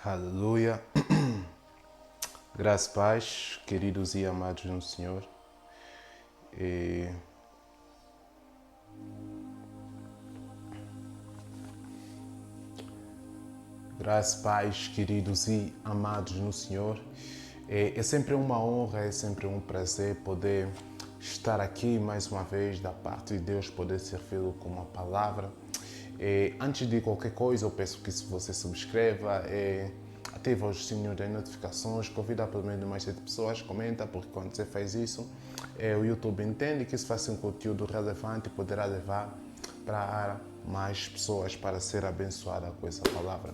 Aleluia. Graças e paz, queridos e amados no Senhor. E... Graças e paz, queridos e amados no Senhor. É sempre uma honra, é sempre um prazer poder estar aqui mais uma vez da parte de Deus, poder servi-lo com uma palavra. Antes de qualquer coisa, eu peço que você subscreva, ativa o sininho das notificações, convida pelo menos mais 7 pessoas, comenta, porque quando você faz isso, o YouTube entende que isso vai ser um conteúdo relevante e poderá levar para mais pessoas para ser abençoada com essa palavra.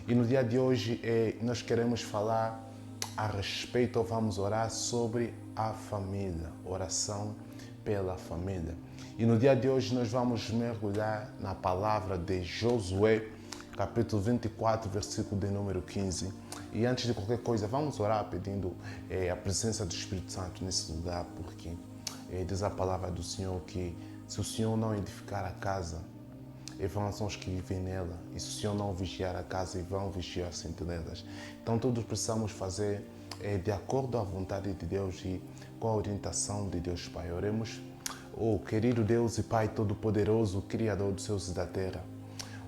E no dia de hoje, nós queremos falar a respeito, ou vamos orar sobre a família, oração pela família. E no dia de hoje nós vamos mergulhar na palavra de Josué, capítulo 24, versículo de número 15. E antes de qualquer coisa, vamos orar pedindo a presença do Espírito Santo nesse lugar, porque diz a palavra do Senhor que se o Senhor não edificar a casa, vão são os que vivem nela. E se o Senhor não vigiar a casa, vão vigiar as sentinelas. Então todos precisamos fazer de acordo à vontade de Deus e com a orientação de Deus Pai. Oremos. Oh, querido Deus e Pai Todo-Poderoso, Criador dos céus e da terra.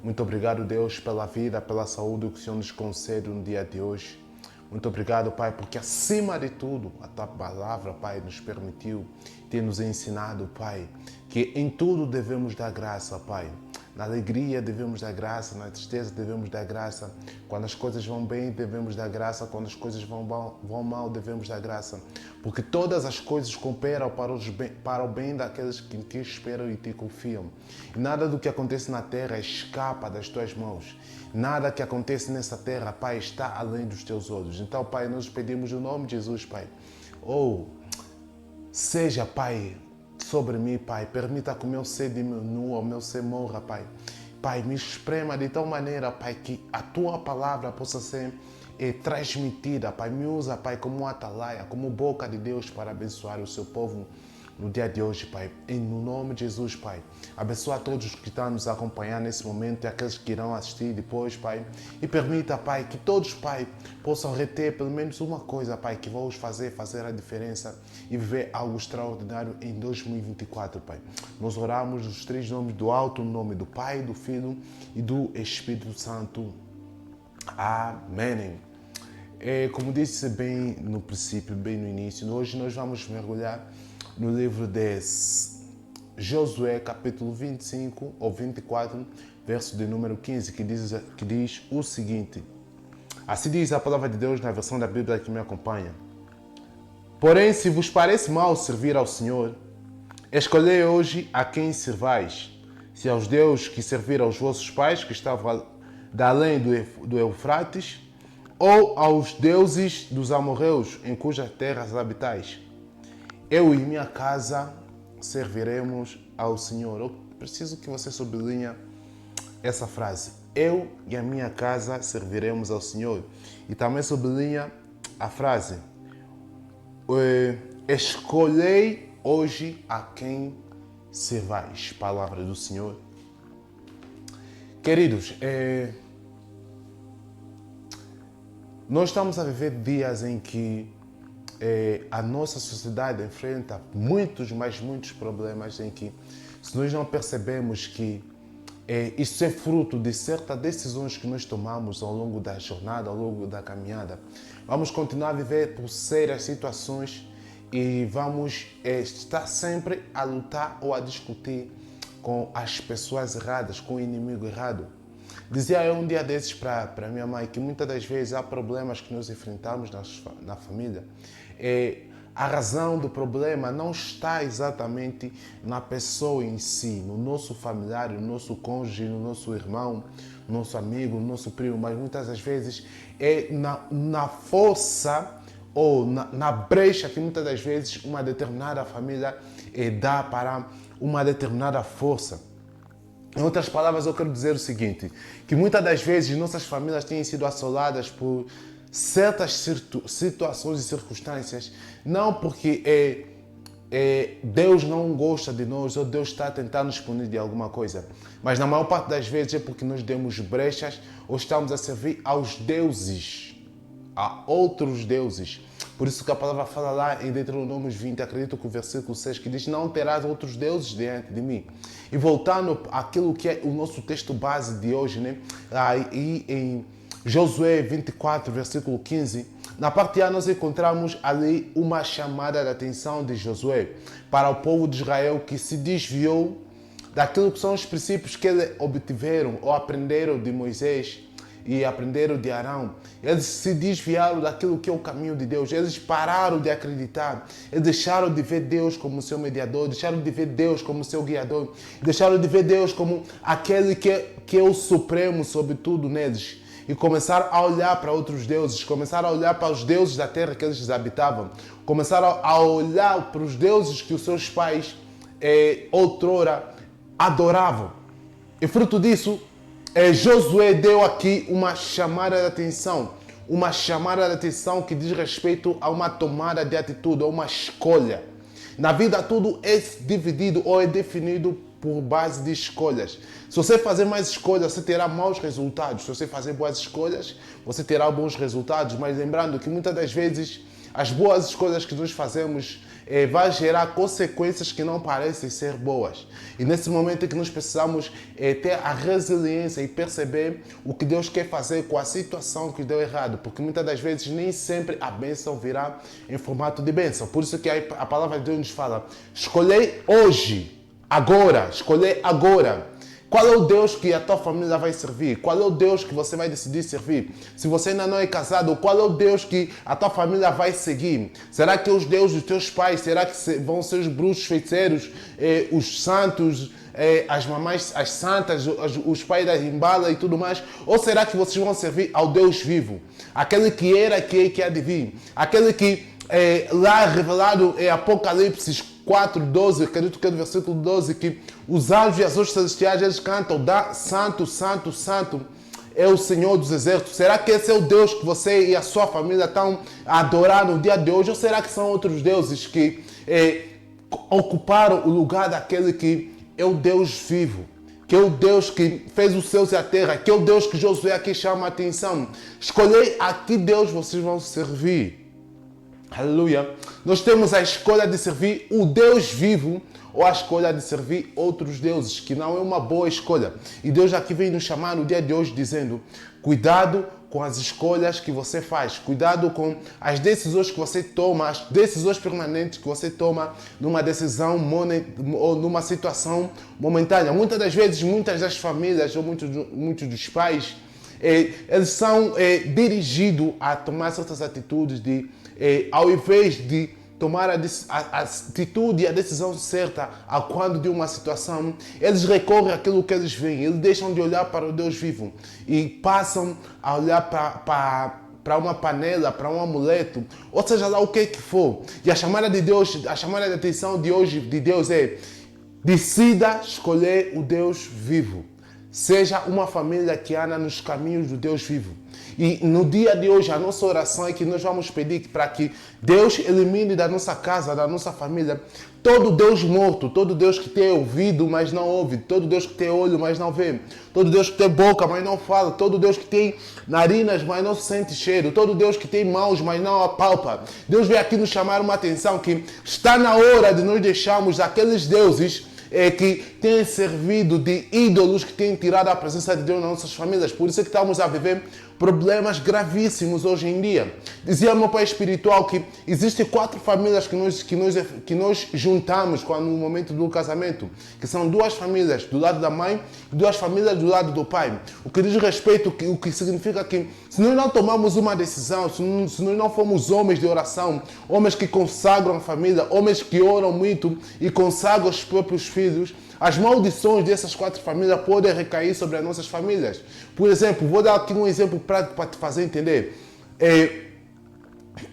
Muito obrigado, Deus, pela vida, pela saúde que o Senhor nos concede no dia de hoje. Muito obrigado, Pai, porque acima de tudo, a Tua palavra, Pai, nos permitiu, tem nos ensinado, Pai, que em tudo devemos dar graça, Pai. Na alegria devemos dar graça, na tristeza devemos dar graça. Quando as coisas vão bem, devemos dar graça. Quando as coisas vão mal, devemos dar graça. Porque todas as coisas cooperam para o bem daqueles que esperam e te confiam. E nada do que acontece na terra escapa das tuas mãos. Nada que acontece nessa terra, Pai, está além dos teus olhos. Então, Pai, nós pedimos o nome de Jesus, Pai. Seja, Pai, sobre mim, Pai. Permita que o meu ser diminua, o meu ser morra, Pai. Pai, me esprema de tal maneira, Pai, que a Tua palavra possa ser transmitida, Pai. Me usa, Pai, como um atalaia, como boca de Deus para abençoar o Seu povo no dia de hoje, Pai. No nome de Jesus, Pai. Abençoa a todos que estão nos acompanhando nesse momento e aqueles que irão assistir depois, Pai. E permita, Pai, que todos, Pai, possam reter pelo menos uma coisa, Pai, que vamos fazer a diferença e viver algo extraordinário em 2024, Pai. Nós oramos os 3 nomes do alto, no nome do Pai, do Filho e do Espírito Santo. Amém. Como disse bem no princípio, bem no início, hoje nós vamos mergulhar no livro de Josué, capítulo 25 ou 24, verso de número 15, que diz o seguinte. Assim diz a palavra de Deus na versão da Bíblia que me acompanha. Porém, se vos parece mal servir ao Senhor, escolhei hoje a quem servais. Se aos deuses que serviram aos vossos pais, que estavam da além do Eufrates, ou aos deuses dos amorreus, em cujas terras habitais. Eu e minha casa serviremos ao Senhor. Eu preciso que você sublinhe essa frase. Eu e a minha casa serviremos ao Senhor. E também sublinha a frase. Escolhei hoje a quem servais. Palavra do Senhor. Queridos, nós estamos a viver dias em que a nossa sociedade enfrenta muitos problemas em que, se nós não percebemos que isso é fruto de certas decisões que nós tomamos ao longo da jornada, ao longo da caminhada, vamos continuar a viver por sérias situações e vamos estar sempre a lutar ou a discutir com as pessoas erradas, com o inimigo errado. Dizia eu um dia desses para minha mãe que muitas das vezes há problemas que nós enfrentamos na família. A razão do problema não está exatamente na pessoa em si, no nosso familiar, no nosso cônjuge, no nosso irmão, no nosso amigo, no nosso primo, mas muitas das vezes é na força ou na brecha que muitas das vezes uma determinada família dá para uma determinada força. Em outras palavras, eu quero dizer o seguinte, que muitas das vezes nossas famílias têm sido assoladas por certas situações e circunstâncias, não porque Deus não gosta de nós ou Deus está a tentar nos punir de alguma coisa. Mas na maior parte das vezes é porque nós demos brechas ou estamos a servir aos deuses, a outros deuses. Por isso que a palavra fala lá em Deuteronômio 20, acredito que o versículo 6, que diz: não terás outros deuses diante de mim. E voltando àquilo que é o nosso texto base de hoje, né? Aí em Josué 24, versículo 15, na parte A nós encontramos ali uma chamada de atenção de Josué para o povo de Israel que se desviou daquilo que são os princípios que eles obtiveram ou aprenderam de Moisés e aprenderam de Arão. Eles se desviaram daquilo que é o caminho de Deus. Eles pararam de acreditar. Eles deixaram de ver Deus como seu mediador, deixaram de ver Deus como seu guiador, deixaram de ver Deus como aquele que é o supremo sobre tudo neles. E começaram a olhar para outros deuses, começaram a olhar para os deuses da terra que eles habitavam, começaram a olhar para os deuses que os seus pais outrora adoravam. E fruto disso, Josué deu aqui uma chamada de atenção que diz respeito a uma tomada de atitude, a uma escolha. Na vida tudo é dividido ou é definido por base de escolhas. Se você fazer mais escolhas, você terá maus resultados. Se você fazer boas escolhas, você terá bons resultados. Mas lembrando que muitas das vezes as boas escolhas que nós fazemos vai gerar consequências que não parecem ser boas. E nesse momento é que nós precisamos ter a resiliência e perceber o que Deus quer fazer com a situação que deu errado. Porque muitas das vezes nem sempre a bênção virá em formato de bênção. Por isso que a palavra de Deus nos fala: escolhei hoje, agora, escolhei agora. Qual é o Deus que a tua família vai servir? Qual é o Deus que você vai decidir servir? Se você ainda não é casado, qual é o Deus que a tua família vai seguir? Será que é os deuses dos teus pais? Será que vão ser os bruxos feiticeiros, os santos, as mamães, as santas, os pais da rimbala e tudo mais? Ou será que vocês vão servir ao Deus vivo? Aquele que era, que há de vir. Aquele que lá revelado em Apocalipse 4:12, acredito que é do versículo 12, que os anjos e as hostes celestiais eles cantam: Santo, Santo, Santo é o Senhor dos exércitos. Será que esse é o Deus que você e a sua família estão a adorar no dia de hoje? Ou será que são outros deuses que ocuparam o lugar daquele que é o Deus vivo? Que é o Deus que fez os céus e a terra, que é o Deus que Josué aqui chama a atenção. Escolhei a que Deus vocês vão servir. Aleluia. Nós temos a escolha de servir o Deus vivo ou a escolha de servir outros deuses, que não é uma boa escolha. E Deus aqui vem nos chamar no dia de hoje dizendo: cuidado com as escolhas que você faz, cuidado com as decisões que você toma, as decisões permanentes que você toma numa decisão ou numa situação momentânea. Muitas das vezes, muitas das famílias ou muitos dos pais, eles são dirigidos a tomar certas atitudes ao invés de tomar a atitude e a decisão certa a quando de uma situação, eles recorrem àquilo que eles veem, eles deixam de olhar para o Deus vivo e passam a olhar para uma panela, para um amuleto, ou seja lá o que for. E a chamada de Deus, a chamada de atenção de hoje de Deus é: decida escolher o Deus vivo. Seja uma família que anda nos caminhos do Deus vivo. E no dia de hoje, a nossa oração é que nós vamos pedir para que Deus elimine da nossa casa, da nossa família, todo Deus morto, todo Deus que tem ouvido, mas não ouve, todo Deus que tem olho, mas não vê, todo Deus que tem boca, mas não fala, todo Deus que tem narinas, mas não sente cheiro, todo Deus que tem mãos, mas não apalpa. Deus veio aqui nos chamar uma atenção que está na hora de nós deixarmos aqueles deuses que têm servido de ídolos, que têm tirado a presença de Deus nas nossas famílias. Por isso é que estamos a viver problemas gravíssimos hoje em dia. Dizia meu pai espiritual que existem 4 famílias que nós juntamos no momento do casamento, que são 2 famílias do lado da mãe e 2 famílias do lado do pai. O que diz respeito, o que significa que se nós não tomamos uma decisão, se nós não formos homens de oração, homens que consagram a família, homens que oram muito e consagram os próprios filhos, as maldições dessas 4 famílias podem recair sobre as nossas famílias. Por exemplo, vou dar aqui um exemplo prático para te fazer entender.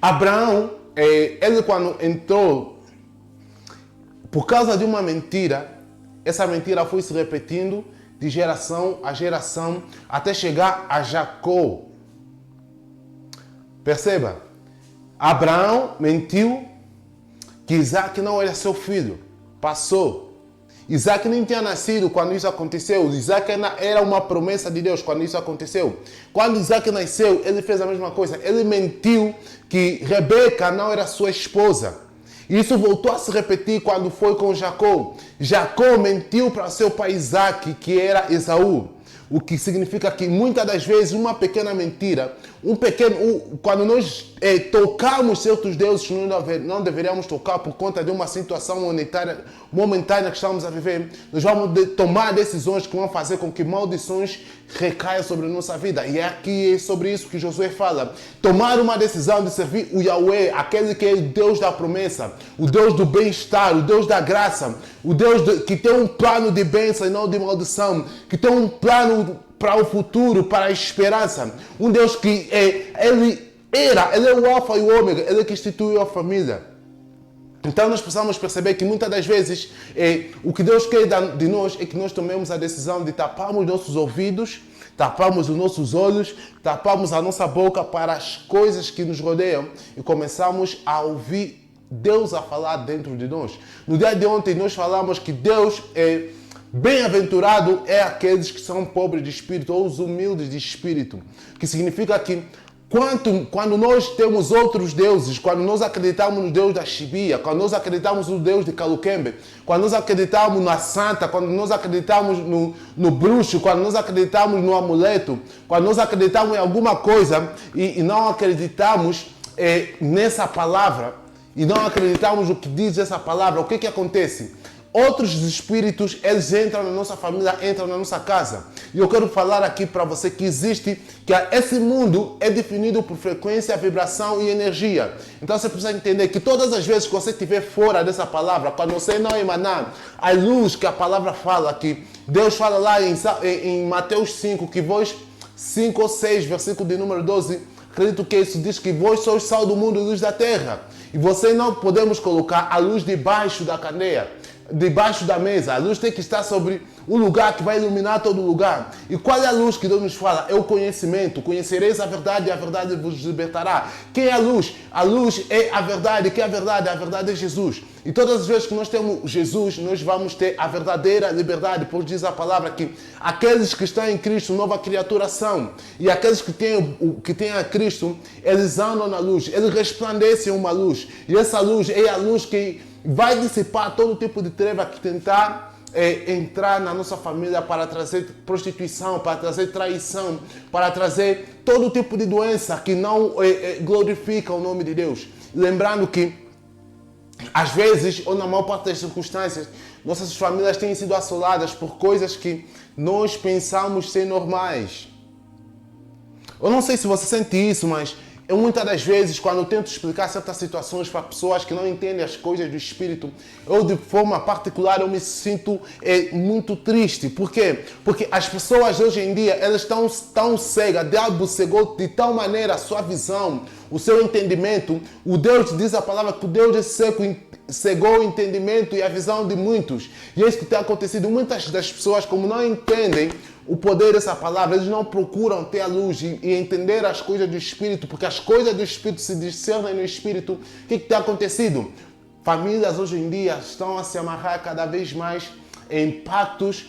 Abraão, ele quando entrou, por causa de uma mentira, essa mentira foi se repetindo de geração a geração até chegar a Jacó. Perceba, Abraão mentiu que Isaac não era seu filho. Passou. Isaac nem tinha nascido quando isso aconteceu. Isaac era uma promessa de Deus quando isso aconteceu. Quando Isaac nasceu, ele fez a mesma coisa. Ele mentiu que Rebeca não era sua esposa. Isso voltou a se repetir quando foi com Jacó. Jacó mentiu para seu pai Isaac, que era Esaú. O que significa que muitas das vezes uma pequena mentira, quando nós tocamos certos deuses que não deveríamos tocar por conta de uma situação momentânea que estamos a viver, nós vamos tomar decisões que vão fazer com que maldições recaiam sobre a nossa vida. E é sobre isso que Josué fala. Tomar uma decisão de servir o Yahweh, aquele que é o Deus da promessa, o Deus do bem-estar, o Deus da graça, o Deus que tem um plano de bênção e não de maldição, que tem um plano para o futuro, para a esperança. Um Deus que ele é o alfa e o ômega, ele que instituiu a família. Então nós precisamos perceber que muitas das vezes o que Deus quer de nós é que nós tomemos a decisão de taparmos nossos ouvidos, taparmos os nossos olhos, taparmos a nossa boca para as coisas que nos rodeiam e começamos a ouvir Deus a falar dentro de nós. No dia de ontem nós falamos que Deus é bem-aventurado é aqueles que são pobres de espírito ou os humildes de espírito, que significa que quando nós temos outros deuses, quando nós acreditamos no Deus da Chibia, quando nós acreditamos no Deus de Calukembe, quando nós acreditamos na Santa, quando nós acreditamos no bruxo, quando nós acreditamos no amuleto, quando nós acreditamos em alguma coisa e não acreditamos nessa palavra, e não acreditamos no que diz essa palavra, o que acontece? Outros espíritos, eles entram na nossa família, entram na nossa casa. E eu quero falar aqui para você que esse mundo é definido por frequência, vibração e energia. Então você precisa entender que todas as vezes que você estiver fora dessa palavra, quando você não emanar a luz que a palavra fala, que Deus fala lá em Mateus 5, que vós, 5 ou 6, versículo de número 12, acredito que isso diz que vós sois sal do mundo e luz da terra. E você não podemos colocar a luz debaixo da candeia, debaixo da mesa. A luz tem que estar sobre um lugar que vai iluminar todo lugar. E qual é a luz que Deus nos fala? É o conhecimento. Conhecereis a verdade e a verdade vos libertará. Quem é a luz? A luz é a verdade. Quem é a verdade? A verdade é Jesus. E todas as vezes que nós temos Jesus, nós vamos ter a verdadeira liberdade, pois diz a palavra que aqueles que estão em Cristo, nova criatura são. E aqueles que têm a Cristo, eles andam na luz, eles resplandecem uma luz. E essa luz é a luz que vai dissipar todo tipo de treva que tentar entrar na nossa família para trazer prostituição, para trazer traição, para trazer todo tipo de doença que não glorifica o nome de Deus. Lembrando que, às vezes, ou na maior parte das circunstâncias, nossas famílias têm sido assoladas por coisas que nós pensamos ser normais. Eu não sei se você sente isso, mas eu muitas das vezes, quando eu tento explicar certas situações para pessoas que não entendem as coisas do Espírito, eu de forma particular eu me sinto muito triste. Por quê? Porque as pessoas hoje em dia, elas estão tão cegas, o diabo cegou de tal maneira a sua visão, o seu entendimento. O Deus diz a palavra que o Deus é seco, cegou o entendimento e a visão de muitos. E é isso que tem acontecido. Muitas das pessoas, como não entendem o poder dessa palavra, eles não procuram ter a luz e entender as coisas do Espírito, porque as coisas do Espírito se discernem no Espírito. O que tem acontecido? Famílias hoje em dia estão a se amarrar cada vez mais em pactos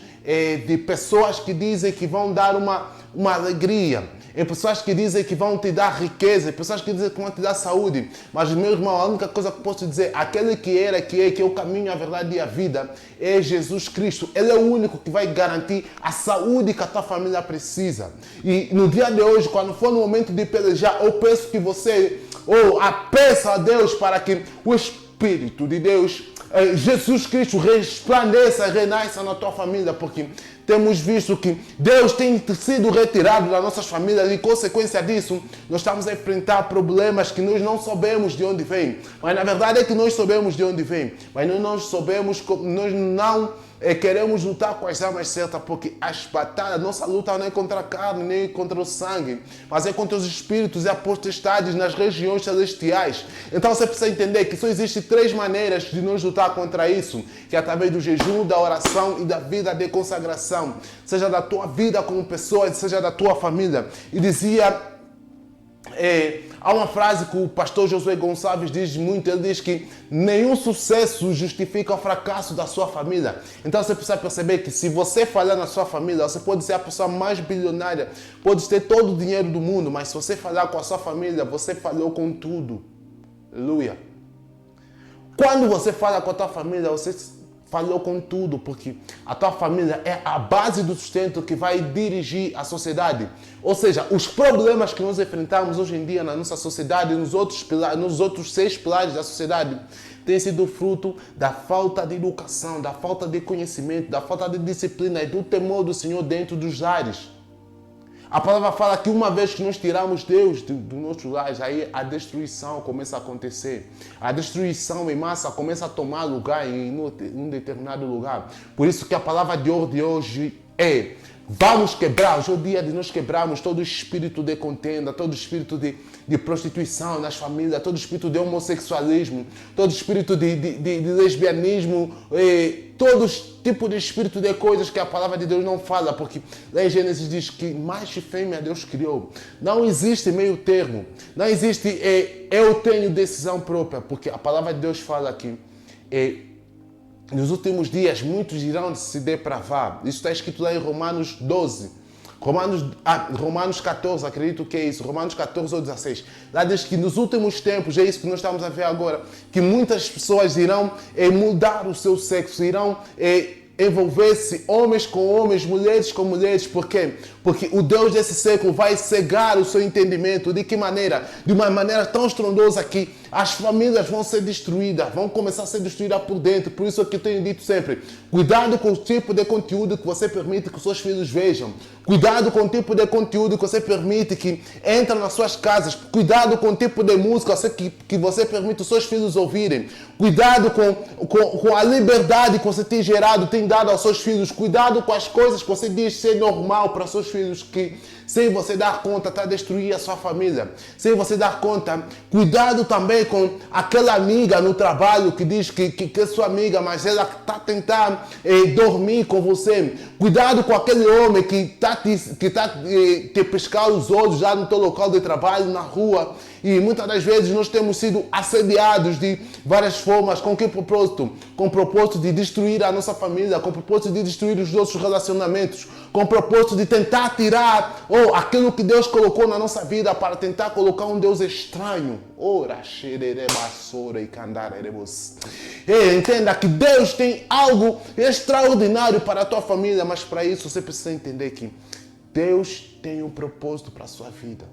de pessoas que dizem que vão dar uma alegria, em pessoas que dizem que vão te dar riqueza, em pessoas que dizem que vão te dar saúde. Mas, meu irmão, a única coisa que posso dizer, aquele que é o caminho, a verdade e a vida, é Jesus Cristo. Ele é o único que vai garantir a saúde que a tua família precisa. E no dia de hoje, quando for no momento de pelejar, eu peço que você, peça a Deus para que o Espírito de Deus, Jesus Cristo, resplandeça, renasça na tua família, porque temos visto que Deus tem sido retirado das nossas famílias e, consequência disso, nós estamos a enfrentar problemas que nós não sabemos de onde vem. Mas na verdade é que nós sabemos de onde vem, mas nós não queremos lutar com as armas certas, porque as batalhas, nossa luta não é contra a carne, nem contra o sangue, mas é contra os espíritos e as potestades nas regiões celestiais. Então você precisa entender que só existem 3 maneiras de nós lutar contra isso, que é através do jejum, da oração e da vida de consagração, seja da tua vida como pessoa, seja da tua família. E dizia Há uma frase que o pastor Josué Gonçalves diz muito, ele diz que nenhum sucesso justifica o fracasso da sua família. Então você precisa perceber que se você falhar na sua família, você pode ser a pessoa mais bilionária, pode ter todo o dinheiro do mundo, mas se você falhar com a sua família, você falhou com tudo. Aleluia. Quando você fala com a tua família, você falhou com tudo, porque a tua família é a base do sustento que vai dirigir a sociedade. Ou seja, os problemas que nós enfrentamos hoje em dia na nossa sociedade, nos outros 6 pilares da sociedade, têm sido fruto da falta de educação, da falta de conhecimento, da falta de disciplina e do temor do Senhor dentro dos lares. A palavra fala que uma vez que nós tiramos Deus do nosso lar, aí a destruição começa a acontecer. A destruição em massa começa a tomar lugar em um determinado lugar. Por isso que a palavra de hoje é: vamos quebrar, hoje é o dia de nós quebrarmos todo o espírito de contenda, todo o espírito de prostituição nas famílias, todo o espírito de homossexualismo, todo o espírito de lesbianismo, todo tipo de espírito de coisas que a palavra de Deus não fala, porque lá em Gênesis diz que macho e fêmea Deus criou. Não existe meio termo, não existe eu tenho decisão própria, porque a palavra de Deus fala que nos últimos dias muitos irão se depravar. Isso está escrito lá em Romanos 12. Romanos 14, acredito que é isso. Romanos 14 ou 16. Lá diz que nos últimos tempos, é isso que nós estamos a ver agora, que muitas pessoas irão mudar o seu sexo, irão envolver-se homens com homens, mulheres com mulheres. Por quê? Porque o Deus desse século vai cegar o seu entendimento. De que maneira? De uma maneira tão estrondosa que as famílias vão ser destruídas, vão começar a ser destruídas por dentro. Por isso é que eu tenho dito sempre: cuidado com o tipo de conteúdo que você permite que os seus filhos vejam. Cuidado com o tipo de conteúdo que você permite que entre nas suas casas. Cuidado com o tipo de música que você permite os seus filhos ouvirem. Cuidado com a liberdade que você tem gerado, tem dado aos seus filhos. Cuidado com as coisas que você diz ser normal para os seus filhos, que sem você dar conta está a destruir a sua família. Sem você dar conta, cuidado também com aquela amiga no trabalho que diz que é sua amiga, mas ela está tentando dormir com você. Cuidado com aquele homem que está te pescar os olhos já no teu local de trabalho, na rua. E muitas das vezes nós temos sido assediados de várias formas. Com que propósito? Com o propósito de destruir a nossa família, com o propósito de destruir os nossos relacionamentos, com o propósito de tentar tirar aquilo que Deus colocou na nossa vida para tentar colocar um Deus estranho. Entenda que Deus tem algo extraordinário para a tua família, mas para isso você precisa entender que Deus tem um propósito para a sua vida.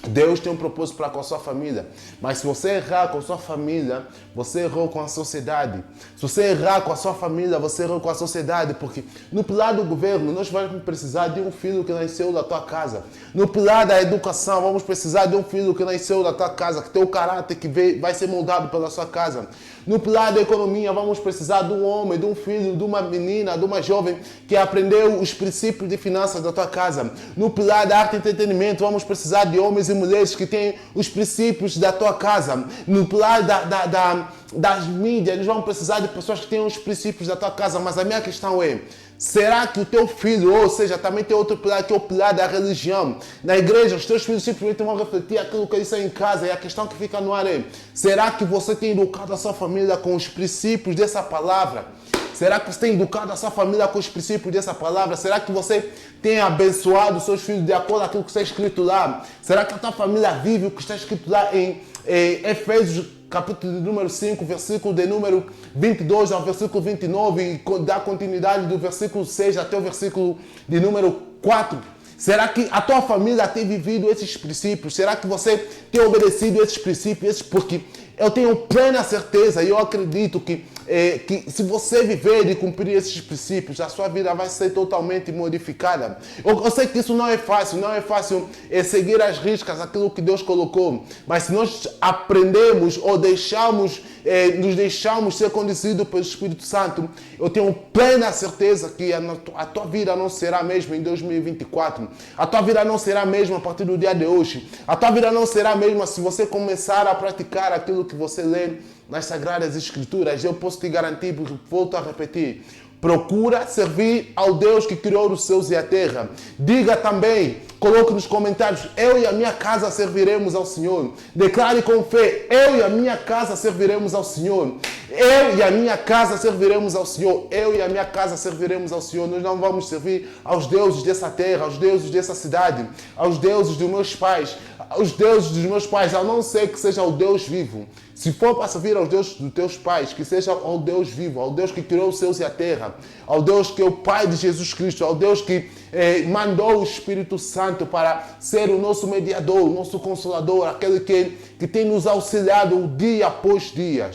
Deus tem um propósito para com a sua família. Mas se você errar com a sua família, você errou com a sociedade. Se você errar com a sua família, você errou com a sociedade. Porque no pilar do governo, nós vamos precisar de um filho que nasceu da tua casa. No pilar da educação, vamos precisar de um filho que nasceu da tua casa, que tem o caráter que vai ser moldado pela sua casa. No pilar da economia, vamos precisar de um homem, de um filho, de uma menina, de uma jovem que aprendeu os princípios de finanças da tua casa. No pilar da arte e entretenimento, vamos precisar de homens e mulheres que têm os princípios da tua casa. No pilar das mídias, nós vamos precisar de pessoas que tenham os princípios da tua casa. Mas a minha questão é: será que o teu filho, ou seja, também tem outro pilar, que é o pilar da religião? Na igreja, os teus filhos simplesmente vão refletir aquilo que eles são em casa. E a questão que fica no ar é: será que você tem educado a sua família com os princípios dessa palavra? Será que você tem educado a sua família com os princípios dessa palavra? Será que você tem abençoado os seus filhos de acordo com aquilo que está escrito lá? Será que a tua família vive o que está escrito lá em Efésios capítulo de número 5, versículo de número 22 ao versículo 29 e dá continuidade do versículo 6 até o versículo de número 4? Será que a tua família tem vivido esses princípios? Será que você tem obedecido esses princípios? Porque eu tenho plena certeza e eu acredito que se você viver e cumprir esses princípios, a sua vida vai ser totalmente modificada. Eu sei que isso não é fácil seguir às riscas aquilo que Deus colocou, mas se nós aprendemos ou nos deixamos ser conduzidos pelo Espírito Santo, eu tenho plena certeza que a tua vida não será a mesma em 2024. A tua vida não será a mesma a partir do dia de hoje. A tua vida não será a mesma se você começar a praticar aquilo que você lê nas Sagradas Escrituras. Eu posso te garantir, volto a repetir: procura servir ao Deus que criou os céus e a terra. Diga também Coloque nos comentários: eu e a minha casa serviremos ao Senhor. Declare com fé: eu e a minha casa serviremos ao Senhor. Eu e a minha casa serviremos ao Senhor. Eu e a minha casa serviremos ao Senhor. Nós não vamos servir aos deuses dessa terra, aos deuses dessa cidade, aos deuses dos meus pais, aos deuses dos meus pais, a não ser que seja o Deus vivo. Se for para servir aos deuses dos teus pais, que seja ao Deus vivo, ao Deus que criou os céus e a terra, ao Deus que é o Pai de Jesus Cristo, ao Deus que mandou o Espírito Santo para ser o nosso mediador, o nosso consolador, aquele que tem nos auxiliado dia após dia.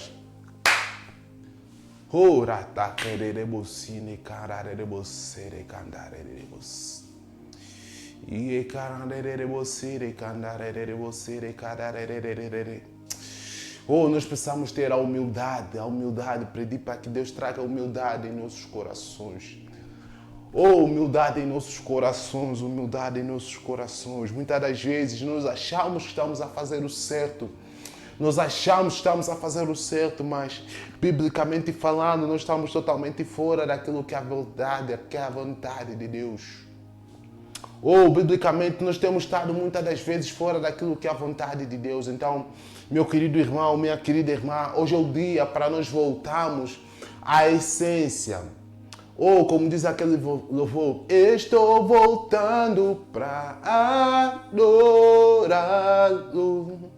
Nós precisamos ter a humildade, pedir para que Deus traga humildade em nossos corações. Humildade em nossos corações, humildade em nossos corações. Muitas das vezes nós achamos que estamos a fazer o certo. Nós achamos que estamos a fazer o certo, mas, biblicamente falando, nós estamos totalmente fora daquilo que é a verdade, que é a vontade de Deus. Biblicamente, nós temos estado muitas das vezes fora daquilo que é a vontade de Deus. Então, meu querido irmão, minha querida irmã, hoje é o dia para nós voltarmos à essência. Como diz aquele louvor: estou voltando para adorá-lo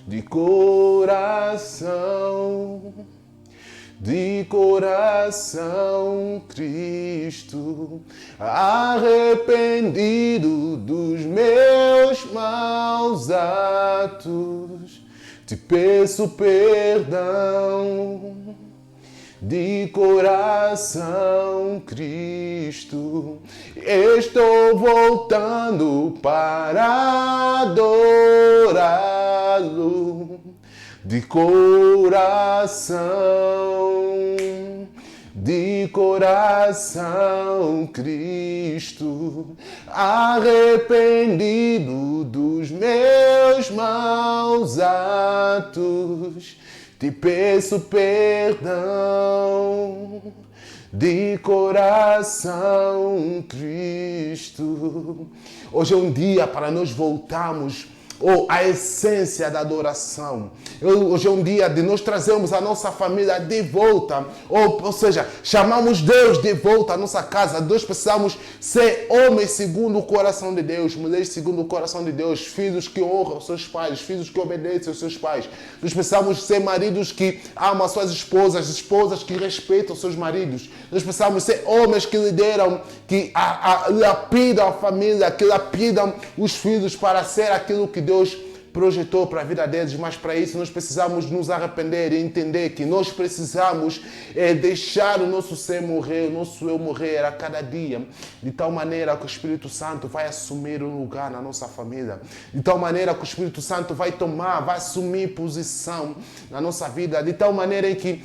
de coração, Cristo, arrependido dos meus maus atos, te peço perdão. De coração, Cristo, estou voltando para adorá-lo. De coração, Cristo, arrependido dos meus maus atos, te peço perdão. De coração, Cristo. Hoje é um dia para nós voltarmos a essência da adoração. Hoje é um dia de nós trazermos a nossa família de volta, ou seja, chamamos Deus de volta à nossa casa. Nós precisamos ser homens segundo o coração de Deus, mulheres segundo o coração de Deus, filhos que honram os seus pais, filhos que obedecem aos seus pais. Nós precisamos ser maridos que amam as suas esposas, esposas que respeitam os seus maridos. Nós precisamos ser homens que lideram, que lapidam a família, que lapidam os filhos para ser aquilo que Deus projetou para a vida deles, mas para isso nós precisamos nos arrepender e entender que nós precisamos deixar o nosso ser morrer, o nosso eu morrer a cada dia, de tal maneira que o Espírito Santo vai assumir um lugar na nossa família, de tal maneira que o Espírito Santo vai assumir posição na nossa vida, de tal maneira em que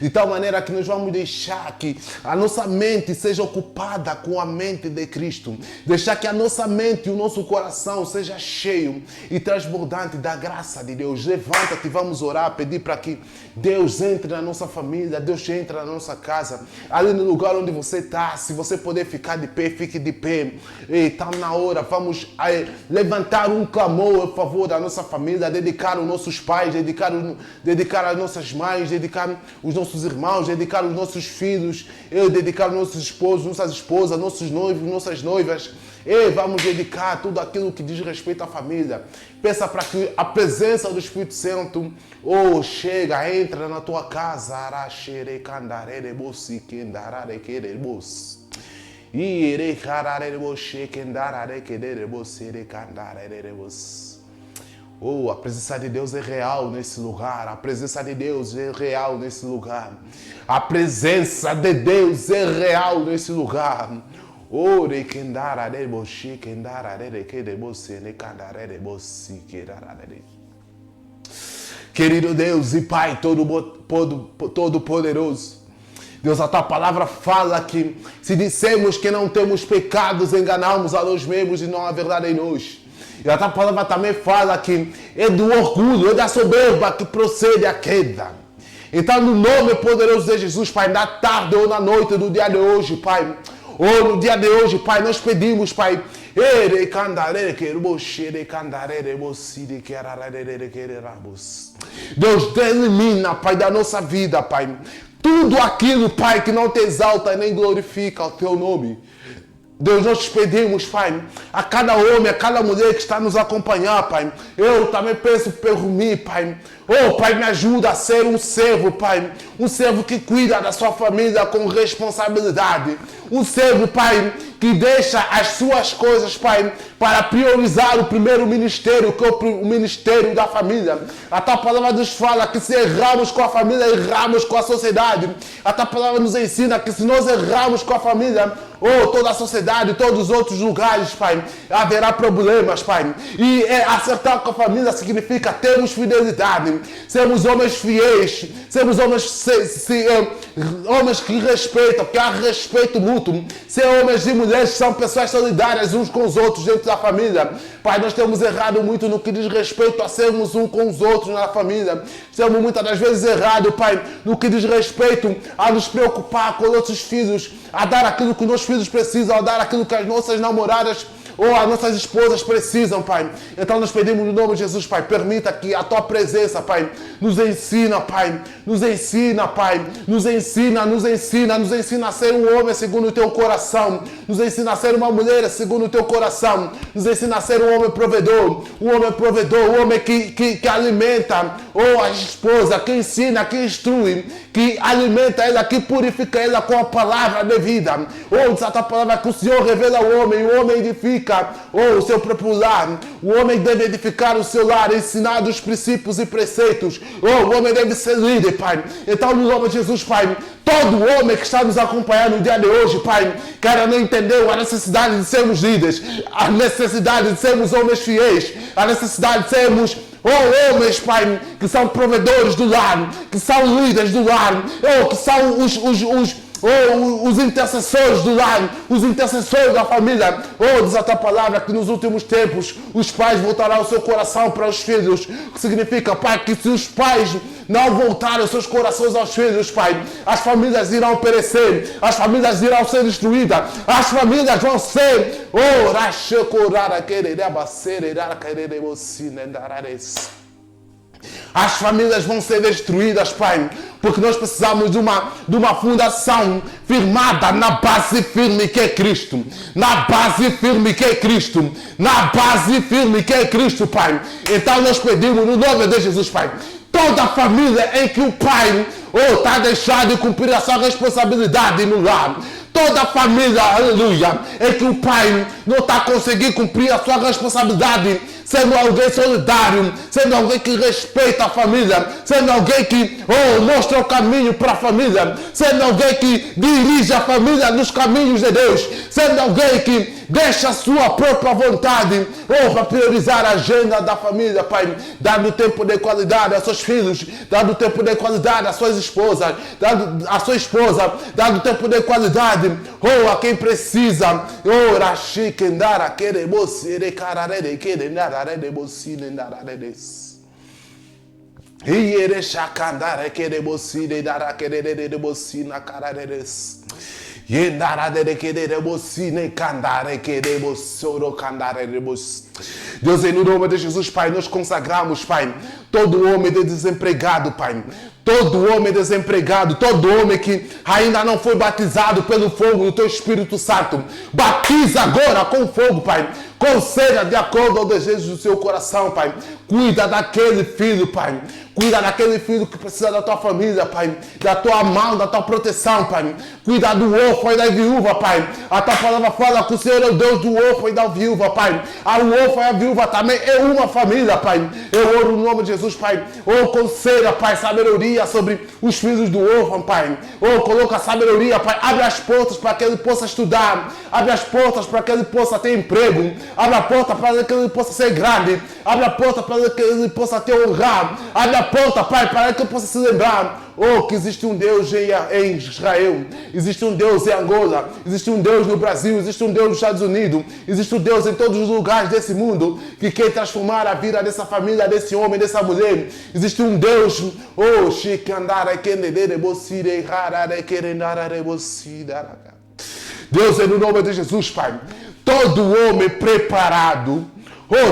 de tal maneira que nós vamos deixar que a nossa mente seja ocupada com a mente de Cristo. Deixar que a nossa mente e o nosso coração seja cheio e transbordante da graça de Deus. Levanta-te, vamos orar, pedir para que Deus entre na nossa família, Deus entre na nossa casa. Ali no lugar onde você está, se você puder ficar de pé, fique de pé. Está na hora, vamos levantar um clamor a favor da nossa família, dedicar os nossos pais, dedicar as nossas mães, dedicar os nossos irmãos, dedicar os nossos filhos, dedicar os nossos esposos, nossas esposas, nossos noivos, nossas noivas. Vamos dedicar tudo aquilo que diz respeito à família. Peça para que a presença do Espírito Santo entra na tua casa. A presença de Deus é real nesse lugar. A presença de Deus é real nesse lugar. A presença de Deus é real nesse lugar. Querido Deus e Pai Todo-Poderoso, Deus, a tua palavra fala que se dissemos que não temos pecados, enganamos a nós mesmos e não há verdade em nós. E a tua palavra também fala que é do orgulho, é da soberba que procede a queda. Então, no nome poderoso de Jesus, Pai, na tarde ou na noite do dia de hoje, Pai, ou no dia de hoje, Pai, nós pedimos, Pai, Deus, elimina, Pai, da nossa vida, Pai, tudo aquilo, Pai, que não te exalta nem glorifica o Teu nome. Deus, nós te pedimos, Pai, a cada homem, a cada mulher que está nos acompanhando, Pai, eu também peço por mim, Pai. Oh, Pai, me ajuda a ser um servo, Pai. Um servo que cuida da sua família com responsabilidade. Um servo, Pai, que deixa as suas coisas, Pai, para priorizar o primeiro ministério, que é o ministério da família. A tua palavra nos fala que se erramos com a família, erramos com a sociedade. A tua palavra nos ensina que se nós erramos com a família, toda a sociedade, todos os outros lugares, Pai, haverá problemas, Pai. E acertar com a família significa termos fidelidade, sermos homens fiéis, sermos homens, homens que respeitam, que há respeito mútuo, ser homens e mulheres que são pessoas solidárias uns com os outros dentro da família. Pai, nós temos errado muito no que diz respeito a sermos uns com os outros na família. Temos muitas das vezes errado, Pai, no que diz respeito a nos preocupar com nossos filhos, a dar aquilo que os nossos filhos precisam, a dar aquilo que as nossas namoradas ou as nossas esposas precisam, Pai. Então nós pedimos no nome de Jesus, Pai, permita que a Tua presença, Pai, nos ensina, Pai, nos ensina, Pai, nos ensina a ser um homem segundo o Teu coração, nos ensina a ser uma mulher segundo o Teu coração, nos ensina a ser um homem provedor, um homem que alimenta, a esposa, que ensina, que instrui, que alimenta ela, que purifica ela com a palavra de vida. Diz a Tua palavra que o Senhor revela ao homem, o homem edifica o seu próprio lar. O homem deve edificar o seu lar, ensinar os princípios e preceitos. O homem deve ser líder, Pai. Então, no nome de Jesus, Pai, todo homem que está nos acompanhando no dia de hoje, Pai, que ainda não entendeu a necessidade de sermos líderes, a necessidade de sermos homens fiéis, a necessidade de sermos homens, Pai, que são provedores do lar, que são líderes do lar, que são os intercessores do lar, os intercessores da família. Diz a Tua palavra que nos últimos tempos os pais voltarão o seu coração para os filhos. O que significa, Pai, que se os pais não voltarem os seus corações aos filhos, Pai, as famílias irão perecer, as famílias irão ser destruídas, as famílias vão ser as famílias vão ser destruídas, Pai, porque nós precisamos de uma fundação firmada na base firme que é Cristo. Na base firme que é Cristo. Na base firme que é Cristo, Pai. Então nós pedimos no nome de Jesus, Pai, toda a família em que o Pai está deixado de cumprir a sua responsabilidade no lar. Toda a família, aleluia, em que o Pai não está conseguindo cumprir a sua responsabilidade, sendo alguém solidário, sendo alguém que respeita a família, sendo alguém que mostra o caminho para a família, sendo alguém que dirige a família nos caminhos de Deus, sendo alguém que deixa a sua própria vontade para priorizar a agenda da família, Pai, dando tempo de qualidade aos seus filhos, dando tempo de qualidade às suas esposas, dando a sua esposa, dando tempo de qualidade a quem precisa. Deus, em nome de Jesus, Pai, nós consagramos, Pai, todo homem desempregado, Pai, todo homem desempregado, todo homem que ainda não foi batizado pelo fogo do Teu Espírito Santo, batiza agora com fogo, Pai, conceda de acordo ao desejo do seu coração, Pai. Cuida daquele filho, Pai. Cuida daquele filho que precisa da Tua família, Pai. Da Tua mão, da Tua proteção, Pai. Cuida do órfão e da viúva, Pai. A Tua palavra fala que o Senhor é o Deus do órfão e da viúva, Pai. O órfão e a viúva também é uma família, Pai. Eu oro no nome de Jesus, Pai. Conceda, Pai, sabedoria sobre os filhos do órfão, Pai. Coloca sabedoria, Pai. Abre as portas para que ele possa estudar. Abre as portas para que ele possa ter emprego. Abre a porta para que ele possa ser grande. Abre a porta para que ele possa te honrar. Abre a porta, Pai, para que ele possa se lembrar que existe um Deus em Israel, existe um Deus em Angola, existe um Deus no Brasil, existe um Deus nos Estados Unidos, existe um Deus em todos os lugares desse mundo que quer transformar a vida dessa família, desse homem, dessa mulher. Existe um Deus, Deus, é no nome de Jesus, Pai. Todo homem preparado,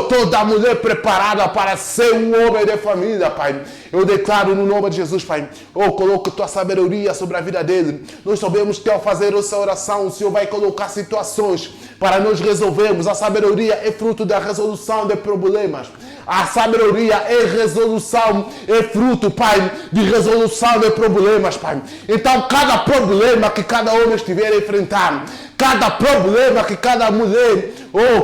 toda mulher preparada para ser um homem de família, Pai. Eu declaro no nome de Jesus, Pai. Coloco tua sabedoria sobre a vida dele. Nós sabemos que ao fazer essa oração, o Senhor vai colocar situações para nós resolvermos. A sabedoria é fruto da resolução de problemas. A sabedoria é resolução, é fruto, Pai, de resolução de problemas, Pai. Então, cada problema que cada homem estiver enfrentando, cada problema que cada mulher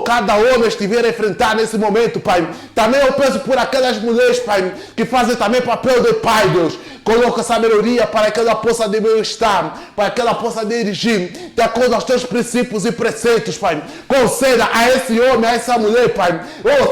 cada homem estiver a enfrentar nesse momento, Pai. Também eu peço por aquelas mulheres, Pai, que fazem também papel de pai, Deus. Coloca sabedoria para que ela possa estar, para que ela possa dirigir de acordo aos teus princípios e preceitos, Pai. Conceda a esse homem, a essa mulher, Pai,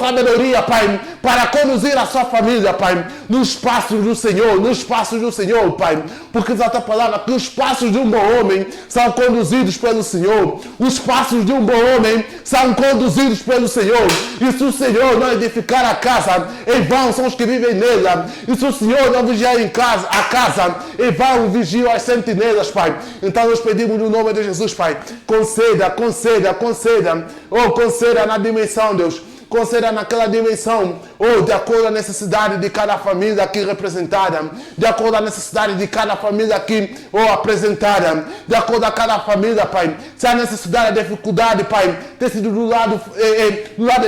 sabedoria, Pai, para conduzir a sua família, Pai, nos passos do Senhor, Pai. Porque exata palavra que os passos de um bom homem são conduzidos pelo Senhor. Os passos de um bom homem são conduzidos pelo Senhor. E se o Senhor não edificar a casa, em vão são os que vivem nela. E se o Senhor não vigiar a casa, em vão vigiam as sentinelas, Pai. Então nós pedimos no nome de Jesus, Pai, conceda na dimensão, Deus. Conceda naquela dimensão, de acordo com a necessidade de cada família aqui representada, de acordo com a necessidade de cada família aqui apresentada, de acordo com cada família, Pai. Se a necessidade, a dificuldade, Pai, tem sido do lado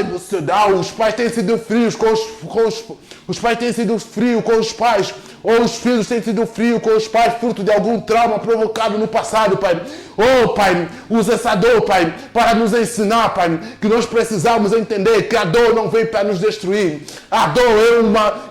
emocional, os pais têm sido frios os pais têm sido frios com os pais, ou os filhos têm sido frios com os pais, fruto de algum trauma provocado no passado, Pai. Pai, usa essa dor, Pai, para nos ensinar, Pai, que nós precisamos entender que a dor não vem para nos destruir. A dor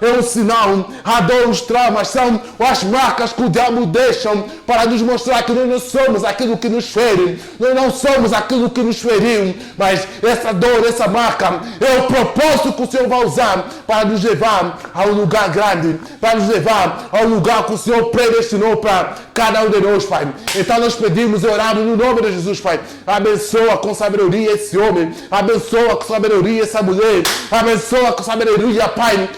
é um sinal. A dor, os traumas são as marcas que o diabo deixa para nos mostrar que nós não somos aquilo que nos fere. Nós não somos aquilo que nos feriu. Mas essa dor, essa marca, é o propósito que o Senhor vai usar para nos levar a um lugar grande, para nos levar a um lugar que o Senhor predestinou para cada um de nós, Pai. Então nós pedimos e oramos no nome de Jesus, Pai. Abençoa com sabedoria esse homem, abençoa com sabedoria essa mulher, abençoa com sabedoria, Pai.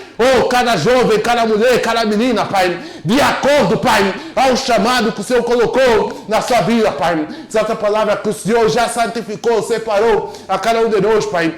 Cada jovem, cada mulher, cada menina, Pai, de acordo, Pai, ao chamado que o Senhor colocou na sua vida, Pai. Essa palavra que o Senhor já santificou, separou a cada um de nós, Pai,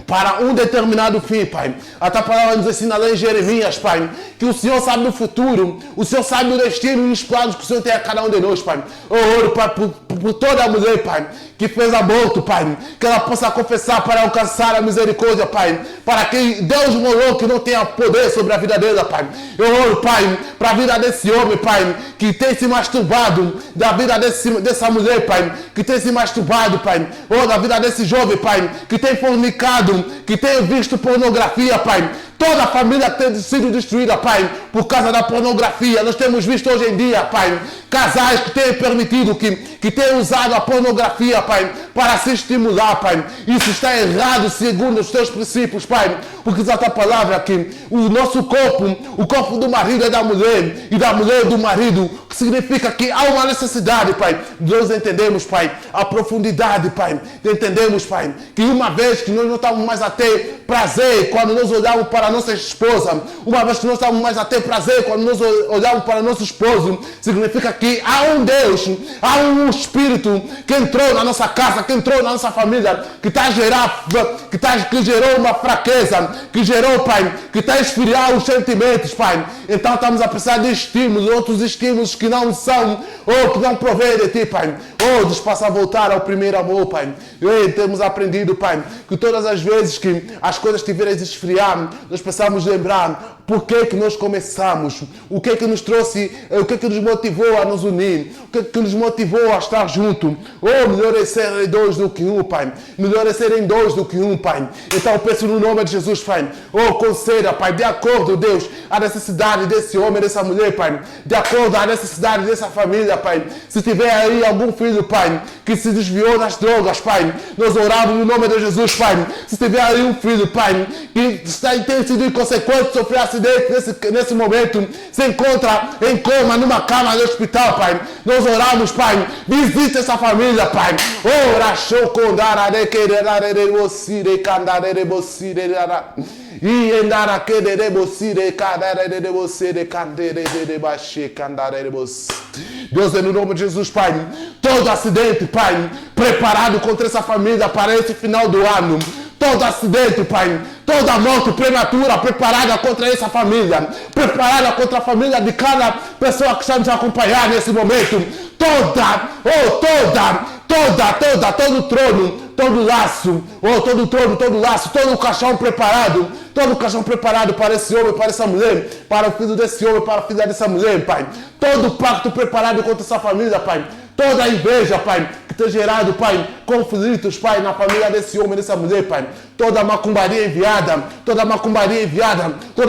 para um determinado fim, Pai. A tua palavra nos ensina lá em Jeremias, Pai, que o Senhor sabe o futuro, o Senhor sabe o destino e os planos que o Senhor tem a cada um de nós, Pai. Eu oro, Pai, por toda a mulher, Pai, que fez aborto, Pai, que ela possa confessar para alcançar a misericórdia, Pai, para que Deus morou que não tenha poder sobre a vida dela, Pai. Eu oro, Pai, para a vida desse homem, Pai, que tem se masturbado, da vida dessa mulher, Pai, que tem se masturbado, Pai, da vida desse jovem, Pai, que tem fornicado, que tem visto pornografia, Pai. Toda a família tem sido destruída, Pai, por causa da pornografia. Nós temos visto hoje em dia, Pai, casais que têm permitido, que têm usado a pornografia, Pai, para se estimular, Pai. Isso está errado segundo os teus princípios, Pai. Porque diz a tua palavra aqui, o nosso corpo, o corpo do marido é da mulher, e da mulher do marido, que significa que há uma necessidade, Pai. Nós entendemos, Pai, a profundidade, Pai. Entendemos, Pai, que uma vez que nós não estamos mais a ter prazer quando nós olhamos para a nossa esposa, uma vez que nós estamos mais a ter prazer quando nós olhamos para nosso esposo, significa que há um Deus, há um Espírito que entrou na nossa casa, que entrou na nossa família, que gerou uma fraqueza, que gerou, Pai, que está a esfriar os sentimentos, Pai. Então estamos a precisar de estímulos, outros estímulos que não são, que não provém de Ti, Pai. Nos faça voltar ao primeiro amor, Pai. Temos aprendido, Pai, que todas as vezes que as coisas estiverem a esfriar, nós precisamos lembrar por que nós começamos, o que nos trouxe, o que nos motivou a nos unir, o que nos motivou a estar junto. Melhor é ser em dois do que um, Pai. Melhor é ser em dois do que um, Pai. Então eu peço no nome de Jesus, Pai, conceda, Pai, de acordo, Deus, a necessidade desse homem, dessa mulher, Pai, de acordo à necessidade dessa família, Pai. Se tiver aí algum filho, Pai, que se desviou das drogas, Pai, nós oramos no nome de Jesus, Pai. Se tiver aí um filho, Pai, que tem sido inconsequente, sofrer acidente acidente nesse momento se encontra em coma, numa cama de hospital, Pai. Nós oramos, Pai. Visita essa família, Pai. Ora, chocondarare, quererare, vocire, candarere, vocire, e endara querere, vocire, candarere, vocire, candarere, baixê, candarere, vocire. Deus, no nome de Jesus, Pai. Todo acidente, Pai, preparado contra essa família para esse final do ano. Todo acidente, Pai, toda morte prematura preparada contra essa família, preparada contra a família de cada pessoa que está nos acompanhando nesse momento. Todo trono, todo laço, todo laço, todo o caixão preparado para esse homem, para essa mulher, para o filho desse homem, para a filha dessa mulher, Pai. Todo pacto preparado contra essa família, Pai. Toda a inveja, Pai, que tem gerado, Pai, conflitos, Pai, na família desse homem, dessa mulher, Pai. Toda macumbaria enviada, toda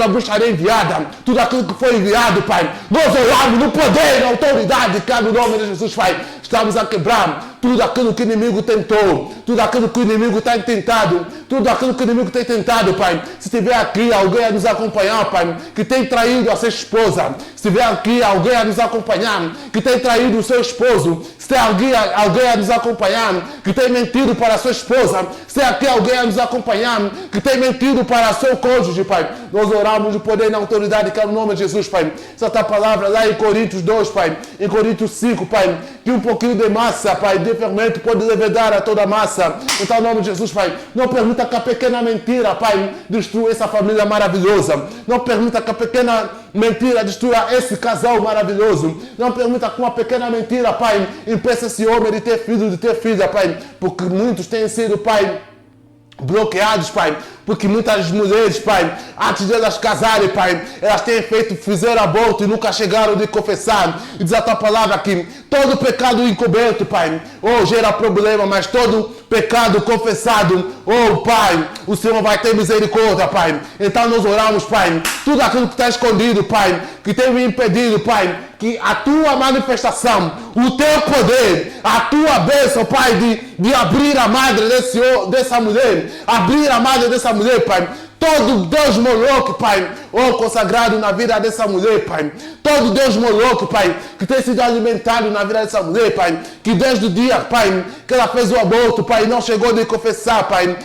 bruxaria enviada, tudo aquilo que foi enviado, Pai. Nós oramos no poder e na autoridade, que no nome de Jesus, Pai. Estamos a quebrar tudo aquilo que o inimigo tentou, tudo aquilo que o inimigo tem tentado, Pai. Se tiver aqui alguém a nos acompanhar, Pai, que tem traído a sua esposa, se tiver aqui alguém a nos acompanhar, que tem traído o seu esposo, se tem alguém a nos acompanhar, que tem mentido para a sua esposa, se tem aqui alguém a nos acompanhar, que tem mentido para seu cônjuge, Pai. Nós oramos no poder e na autoridade, que é no nome de Jesus, Pai. Essa palavra lá em Coríntios 2, Pai, em Coríntios 5, Pai, que um pouquinho de massa, Pai, de fermento pode levedar a toda a massa. Então, em nome de Jesus, Pai, não permita que a pequena mentira, Pai, destrua essa família maravilhosa. Não permita que a pequena mentira destrua esse casal maravilhoso. Não permita que uma pequena mentira, Pai, impeça esse homem de ter filho, de ter filha, Pai, porque muitos têm sido, Pai, bloqueados, Pai, porque muitas mulheres, Pai, antes de elas casarem, Pai, elas fizeram aborto e nunca chegaram de confessar. E diz a tua palavra aqui, todo pecado encoberto, Pai, gera problema, mas todo pecado confessado, Pai, o Senhor vai ter misericórdia, Pai. Então nós oramos, Pai, tudo aquilo que está escondido, Pai, que tem me impedido, Pai, que a tua manifestação, o teu poder, a tua bênção, Pai, de abrir a madre dessa mulher, Pai. Todo Deus Moloque, Pai, consagrado na vida dessa mulher, Pai. Todo Deus Moloque, Pai, que tem sido alimentado na vida dessa mulher, Pai. Que desde o dia, Pai, que ela fez o aborto, Pai, não chegou de confessar, Pai.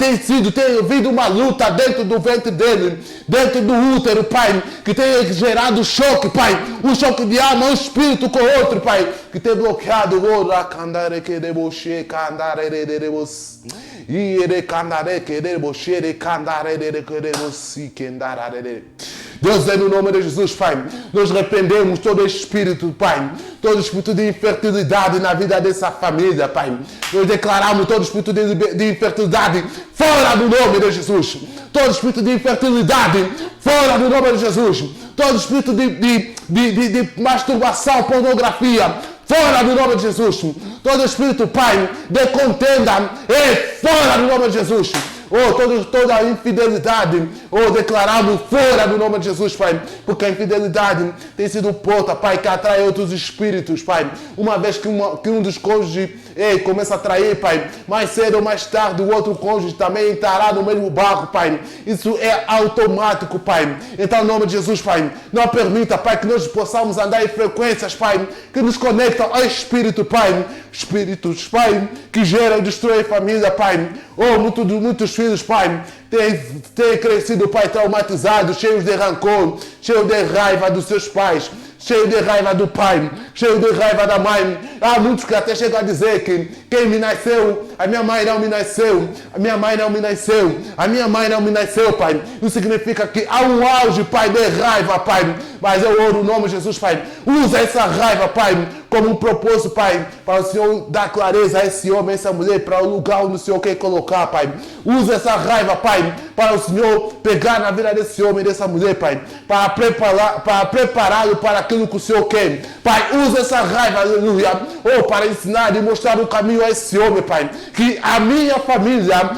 Tem havido uma luta dentro do ventre dele, dentro do útero, Pai, que tem gerado choque, Pai. Um choque de alma, um espírito com outro, Pai, que tem bloqueado. Deus, no nome de Jesus, Pai, nós repreendemos todo espírito, Pai, todo espírito de infertilidade na vida dessa família, Pai. Nós declaramos todo espírito de infertilidade fora do nome de Jesus. Todo espírito de infertilidade fora do nome de Jesus. Todo espírito de masturbação, pornografia, fora do nome de Jesus. Todo espírito, Pai, de contenda, fora do nome de Jesus. Toda a infidelidade, declaramos fora do nome de Jesus, Pai, porque a infidelidade tem sido porta, Pai, que atrai outros espíritos, Pai. Uma vez que um dos cônjuges começa a atrair, Pai, mais cedo ou mais tarde o outro cônjuge também entrará no mesmo barco, Pai. Isso é automático, Pai. Então, em nome de Jesus, Pai, não permita, Pai, que nós possamos andar em frequências, Pai, que nos conectam ao Espírito, Pai. Espíritos, Pai, que geram e destroem a família, Pai. Muitos filhos, Pai, têm crescido, Pai, traumatizados, cheios de rancor, cheios de raiva dos seus pais, cheio de raiva do pai, cheio de raiva da mãe. Há muitos que até chegam a dizer que quem me nasceu, a minha mãe não me nasceu, a minha mãe não me nasceu, a minha mãe não me nasceu, Pai. Isso significa que há um auge, Pai, de raiva, Pai. Mas eu oro no nome de Jesus, Pai. Usa essa raiva, Pai, como um propósito, Pai, para o Senhor dar clareza a esse homem, a essa mulher, para o lugar onde o Senhor quer colocar, Pai. Usa essa raiva, Pai, para o Senhor pegar na vida desse homem, dessa mulher, Pai, para prepará-lo para aquilo que o Senhor quer. Pai, Usa essa raiva, aleluia, para ensinar e mostrar o caminho a esse homem, Pai. Que a minha família,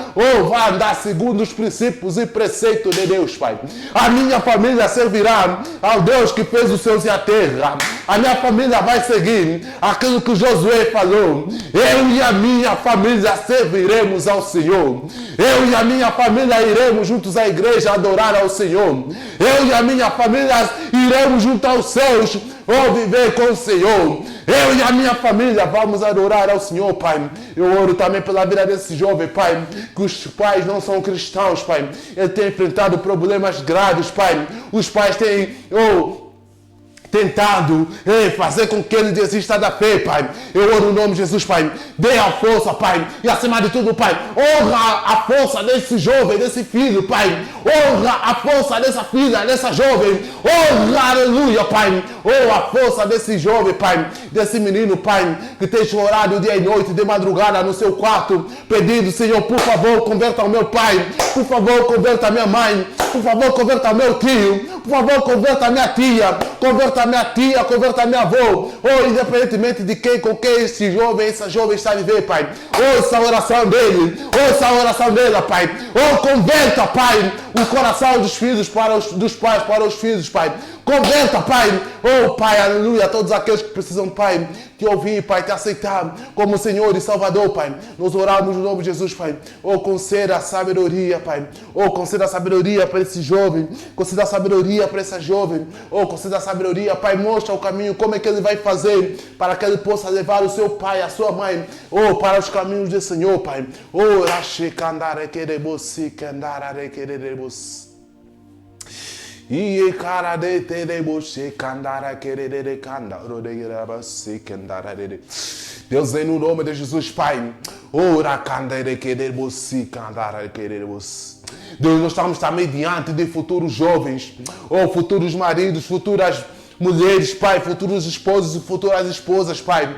vai andar segundo os princípios e preceitos de Deus, Pai. A minha família servirá ao Deus que fez os céus e a terra. A minha família vai seguir aquilo que Josué falou. Eu e a minha família serviremos ao Senhor. Eu e a minha família iremos juntos à igreja adorar ao Senhor. Eu e a minha família iremos junto aos céus viver com o Senhor. Eu e a minha família vamos adorar ao Senhor, Pai. Eu oro também pela vida desse jovem, Pai, que os pais não são cristãos, Pai. Ele tem enfrentado problemas graves, Pai. Os pais têm tentado fazer com que ele desista da fé, Pai. Eu oro no nome de Jesus, Pai. Dê a força, Pai. E acima de tudo, Pai, honra a força desse jovem, desse filho, Pai. Honra a força dessa filha, dessa jovem. Honra, aleluia, Pai. A força desse jovem, Pai. Desse menino, Pai, que tem chorado dia e noite, de madrugada no seu quarto, pedindo, Senhor, por favor, converta o meu pai. Por favor, converta a minha mãe. Por favor, converta o meu tio. Por favor, converta a minha tia. Converta a minha tia, converta a minha avó. Independentemente de quem, com quem esse jovem, essa jovem está a viver, Pai. Essa oração dele. Essa oração dela, Pai. Converta, Pai, o coração dos filhos dos pais para os filhos, Pai. Converta, Pai. Pai, aleluia. Todos aqueles que precisam, Pai, te ouvir, Pai, te aceitar como Senhor e Salvador, Pai. Nós oramos no nome de Jesus, Pai. Conceda sabedoria, Pai. Conceda sabedoria para esse jovem. Conceda sabedoria para essa jovem. Conceda sabedoria, Pai. Mostra o caminho, como é que ele vai fazer para que ele possa levar o seu pai, a sua mãe, para os caminhos do Senhor, Pai. E cara de tereboche candara querer canda rodegirabase candara. Deus, em nome de Jesus, Pai. Ora candere querer você candara querer você. Deus, nós estamos também diante de futuros jovens, futuros maridos, futuras mulheres, Pai, futuros esposos e futuras esposas, Pai.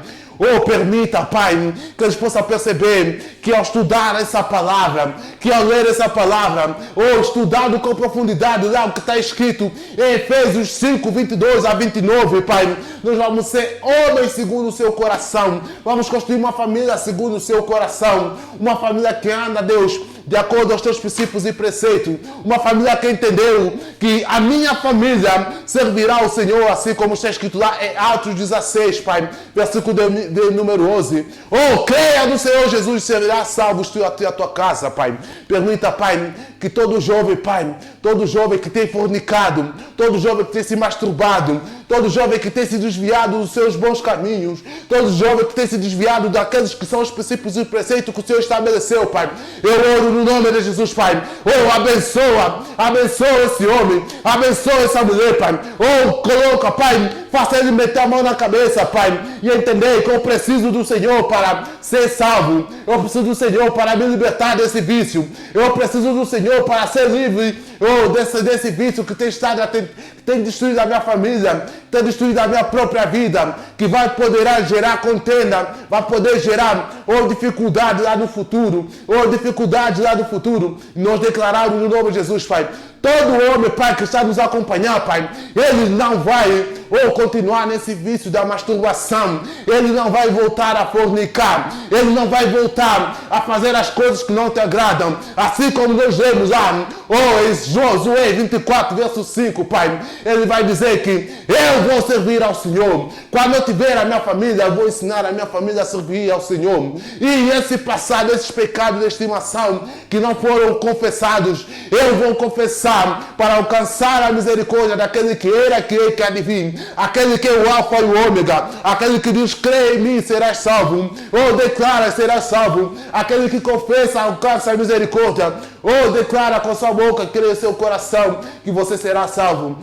Permita, Pai, que eles possam perceber que ao estudar essa palavra, que ao ler essa palavra, estudando com profundidade lá o que está escrito em Efésios 5, 22 a 29, Pai, nós vamos ser homens segundo o seu coração. Vamos construir uma família segundo o seu coração. Uma família que anda, Deus, de acordo aos teus princípios e preceitos. Uma família que entendeu que a minha família servirá ao Senhor, assim como está escrito lá em Atos 16, Pai, versículo de número 11. Creia no Senhor Jesus, será salvo tu e a tua casa, Pai. Permita, Pai, que todo jovem, Pai, todo jovem que tem fornicado, todo jovem que tem se masturbado, todo jovem que tem se desviado dos seus bons caminhos, todo jovem que tem se desviado daqueles que são os princípios e preceitos que o Senhor estabeleceu, Pai. Eu oro no nome de Jesus, Pai. Abençoa esse homem, abençoa essa mulher, Pai. Coloca, Pai, faça ele meter a mão na cabeça, Pai, e entender que eu preciso do Senhor para ser salvo. Eu preciso do Senhor para me libertar desse vício. Eu preciso do Senhor para ser livre desse vício que tem estado tem destruído a minha família, tem destruído a minha própria vida, que vai poder gerar contenda, vai poder gerar dificuldade lá no futuro, dificuldade lá no futuro. Nós declaramos no nome de Jesus, Pai. Todo homem, Pai, que está nos acompanhando, Pai, ele não vai continuar nesse vício da masturbação. Ele não vai voltar a fornicar. Ele não vai voltar a fazer as coisas que não te agradam. Assim como nós lemos lá, em Josué 24, verso 5, Pai, ele vai dizer que eu vou servir ao Senhor. Quando eu tiver a minha família, eu vou ensinar a minha família a servir ao Senhor. E esse passado, esses pecados de estimação que não foram confessados, eu vou confessar para alcançar a misericórdia daquele que era, que é, que há de vir, aquele que é o Alfa e o Ômega, aquele que diz, crê em mim, serás salvo, declara, serás salvo, aquele que confessa, alcança a misericórdia, declara com sua boca, crê em seu coração, que você será salvo.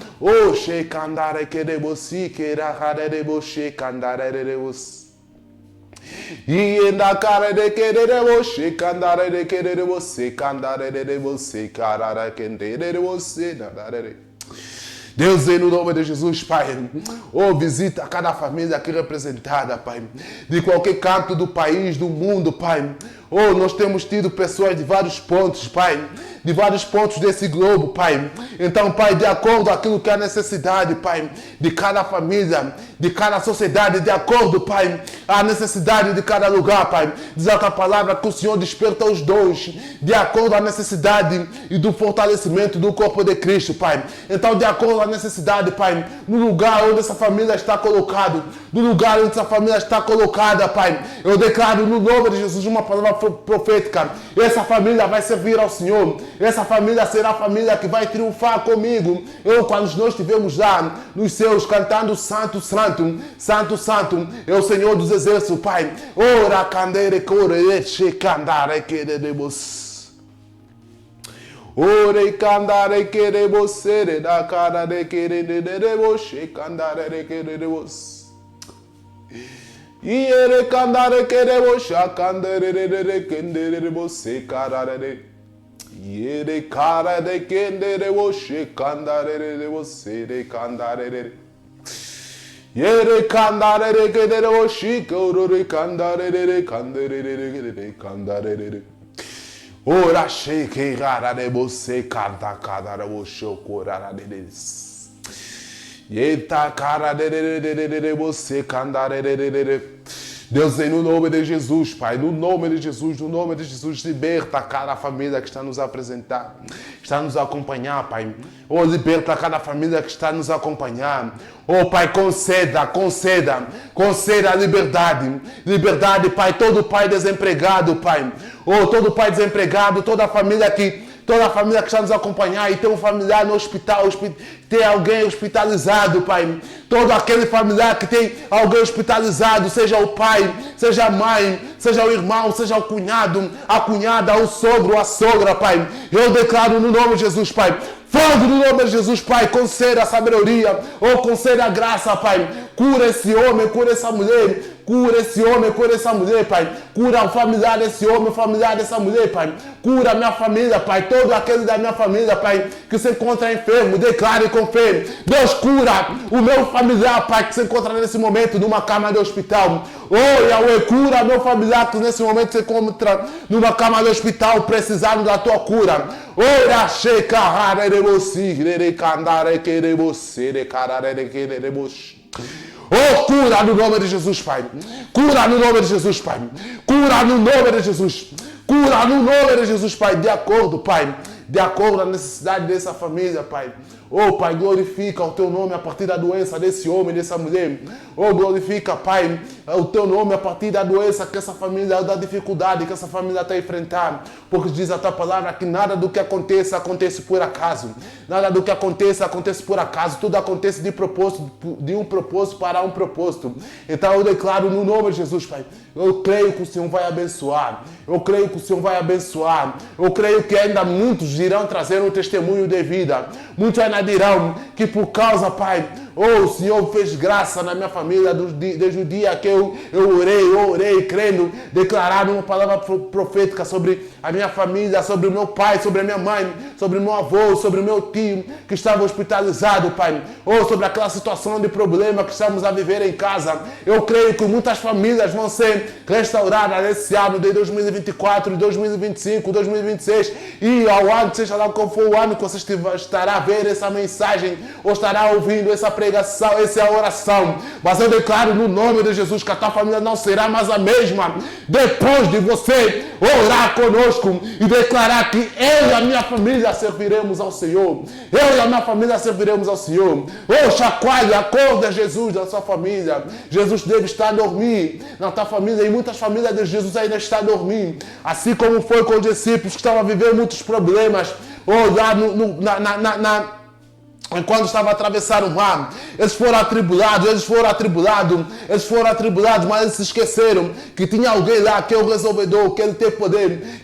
E na cara de querer você, candara de querer você, candara de você, carara querer você, Deus, em nome de Jesus, Pai, visita cada família aqui representada, Pai, de qualquer canto do país, do mundo, Pai. Oh, nós temos tido pessoas de vários pontos, Pai. De vários pontos desse globo, Pai. Então, Pai, de acordo com aquilo que é a necessidade, Pai, de cada família, de cada sociedade, de acordo, Pai, a necessidade de cada lugar, Pai. Diz a tua palavra que o Senhor desperta os dons de acordo à necessidade e do fortalecimento do corpo de Cristo, Pai. Então, de acordo à necessidade, Pai, no lugar onde essa família está colocada, no lugar onde essa família está colocada, Pai, eu declaro no nome de Jesus uma palavra profética. Essa família vai servir ao Senhor. Essa família será a família que vai triunfar comigo. Quando nós estivemos lá nos céus cantando Santo, Santo, Santo, Santo, é o Senhor dos Exércitos, Pai. Ora, candere, core, che, candare, queremos. Ore, candare, queremos, sere, da cara de queremos, che, candare, queremos. Iere, candare, queremos, cha, candere, queremos, se, carare. Yere cara de kendere woshi kandare de você de kandare. Yere kandare kendere woshi korore kandare de kandare. Ora sheke cara de você kanda kadara woshi korara de. Yeta cara de você kandare de. Deus, no nome de Jesus, Pai, no nome de Jesus, liberta cada família que está nos apresentar, está nos acompanhar, Pai. Oh, liberta cada família que está nos acompanhar. Oh, Pai, conceda a liberdade. Liberdade, Pai, todo pai desempregado, Pai. Oh, todo pai desempregado, toda a família que está nos acompanhar e tem um familiar no hospital, tem alguém hospitalizado, Pai. Todo aquele familiar que tem alguém hospitalizado, seja o pai, seja a mãe, seja o irmão, seja o cunhado, a cunhada, o sogro, a sogra, Pai. Eu declaro no nome de Jesus, Pai. Fogo no nome de Jesus, Pai. Conceda a sabedoria, ou conceda a graça, Pai. Cura esse homem, cura essa mulher. Cura esse homem, cura essa mulher, Pai. Cura o familiar desse homem, o familiar dessa mulher, Pai. Cura a minha família, Pai. Todo aquele da minha família, Pai, que se encontra enfermo, declare com fé. Deus, cura o meu familiar, Pai, que se encontra nesse momento numa cama de hospital. Oh, Yahweh, cura meu familiar que nesse momento se encontra numa cama de hospital, precisando da tua cura. Ora, checa, oh, cura no nome de Jesus, Pai. Cura no nome de Jesus, Pai. Cura no nome de Jesus. Cura no nome de Jesus, Pai. De acordo, Pai. De acordo à necessidade dessa família, Pai. Oh, Pai, glorifica o teu nome a partir da doença desse homem, dessa mulher. Oh, glorifica, Pai, o teu nome a partir da doença que essa família, da dificuldade que essa família está enfrentando. Porque diz a tua palavra que nada do que acontece, acontece por acaso. Nada do que acontece, acontece por acaso. Tudo acontece de um propósito para um propósito. Então eu declaro no nome de Jesus, Pai. Eu creio que o Senhor vai abençoar. Eu creio que o Senhor vai abençoar. Eu creio que ainda muitos irão trazer um testemunho de vida. Muitos ainda dirão que por causa, Pai, oh, o Senhor fez graça na minha família desde o dia que eu orei, crendo, declarar uma palavra profética sobre a minha família, sobre o meu pai, sobre a minha mãe, sobre o meu avô, sobre o meu tio que estava hospitalizado, Pai. Ou sobre aquela situação de problema que estamos a viver em casa. Eu creio que muitas famílias vão ser restauradas nesse ano de 2024, 2025, 2026 e ao ano, seja lá qual for o ano que você estará a ver essa mensagem ou estará ouvindo essa pregação, essa oração. Mas eu declaro no nome de Jesus que a tua família não será mais a mesma depois de você orar conosco e declarar que eu e a minha família serviremos ao Senhor. Eu e a minha família serviremos ao Senhor. Oh, chacoalhe, acorda Jesus da sua família. Jesus deve estar a dormir na tua família e muitas famílias de Jesus ainda estão a dormir. Assim como foi com os discípulos que estavam a viver muitos problemas. Oh, lá quando estava a atravessar o mar, eles foram atribulados, mas eles se esqueceram que tinha alguém lá que é o resolvedor, que ele tem poder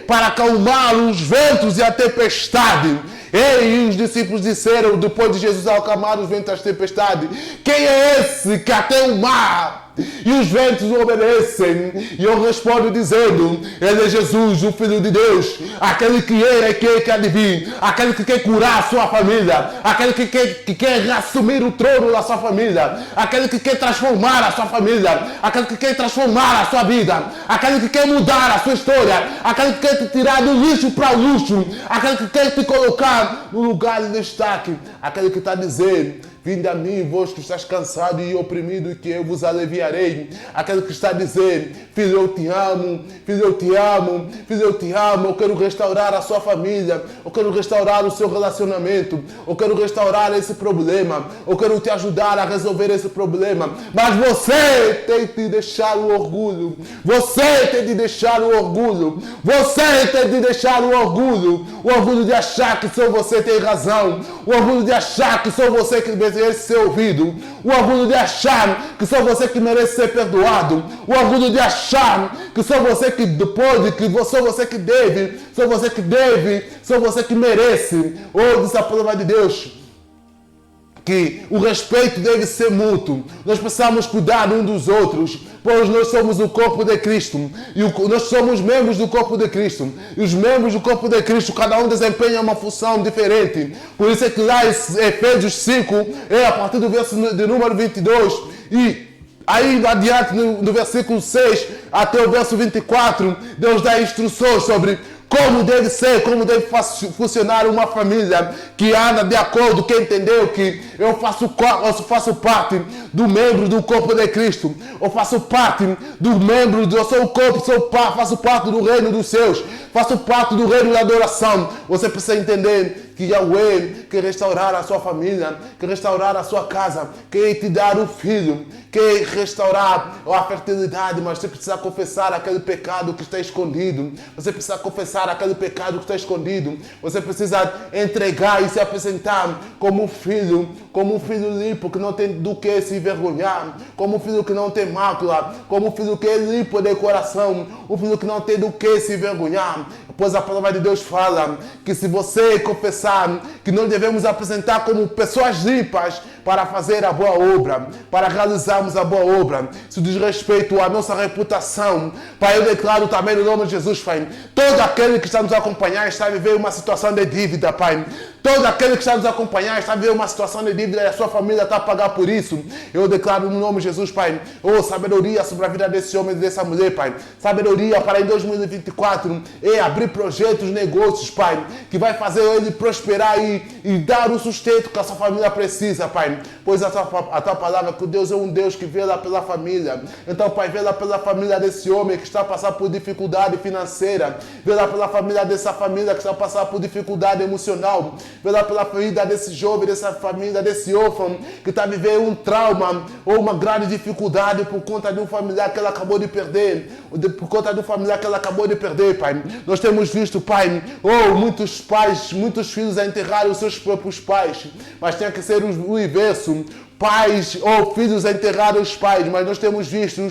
para acalmar os ventos e a tempestade. E os discípulos disseram, depois de Jesus acalmar os ventos e a tempestade, quem é esse que até o mar E os ventos obedecem. E eu respondo dizendo: Ele é Jesus, o Filho de Deus, aquele que era e que há de vir, aquele que quer curar a sua família, aquele que quer assumir o trono da sua família, aquele que quer transformar a sua família, aquele que quer transformar a sua vida, aquele que quer mudar a sua história, aquele que quer te tirar do lixo para o luxo, aquele que quer te colocar no lugar de destaque, aquele que está dizendo: vinde a mim, vós que estás cansado e oprimido, e que eu vos aliviarei. Aquele que está a dizer: filho, eu te amo, filho, eu te amo, filho, eu te amo. Eu quero restaurar a sua família, eu quero restaurar o seu relacionamento, eu quero restaurar esse problema, eu quero te ajudar a resolver esse problema. Mas você tem de deixar o orgulho, você tem de deixar o orgulho, você tem de deixar o orgulho de achar que só você tem razão, o orgulho de achar que só você que merece ser ouvido, o orgulho de achar que só você que merece ser perdoado, o orgulho de achar que só você que pode, que só você que deve, só você que deve, só você que merece. Oh, diz a palavra de Deus que o respeito deve ser mútuo. Nós precisamos cuidar uns dos outros, pois nós somos o corpo de Cristo. E nós somos membros do corpo de Cristo. E os membros do corpo de Cristo, cada um desempenha uma função diferente. Por isso é que lá em Efésios 5, a partir do verso de número 22, e aí adiante no versículo 6 até o verso 24, Deus dá instruções sobre como deve ser, como deve funcionar uma família que anda de acordo, que entendeu que eu faço parte do membro do corpo de Cristo. Eu faço parte do membro, eu sou o corpo, faço parte do reino dos céus, faço parte do reino da adoração. Você precisa entender que Yahweh quer restaurar a sua família, quer restaurar a sua casa, quer te dar um filho, quer restaurar a fertilidade, mas você precisa confessar aquele pecado que está escondido. Você precisa confessar aquele pecado que está escondido. Você precisa entregar e se apresentar como um filho limpo, que não tem do que se envergonhar, como um filho que não tem mácula, como um filho que é limpo de coração, um filho que não tem do que se envergonhar. Pois a palavra de Deus fala que se você confessar que nós devemos apresentar como pessoas limpas para fazer a boa obra, para realizarmos a boa obra. Isso diz respeito à nossa reputação. Pai, eu declaro também no nome de Jesus, Pai, todo aquele que está nos acompanhando está a viver uma situação de dívida, Pai. Todo aquele que está nos acompanhando está a viver uma situação de dívida e a sua família está a pagar por isso. Eu declaro no nome de Jesus, Pai, sabedoria sobre a vida desse homem e dessa mulher, Pai. Sabedoria para em 2024 abrir projetos, negócios, Pai, que vai fazer ele prosperar e dar o sustento que a sua família precisa, Pai. Pois a tua palavra é que Deus é um Deus que vela pela família. Então, Pai, vela pela família desse homem que está a passar por dificuldade financeira. Vela pela família dessa família que está a passar por dificuldade emocional. Vela pela vida desse jovem, dessa família, desse órfão que está a viver um trauma ou uma grande dificuldade por conta de um familiar que ela acabou de perder. Por conta de um familiar que ela acabou de perder, Pai. Nós temos visto, Pai, muitos pais, muitos filhos a enterrar os seus próprios pais. Mas tem que ser o inverso. Pais ou filhos a enterrar os pais. Mas nós temos visto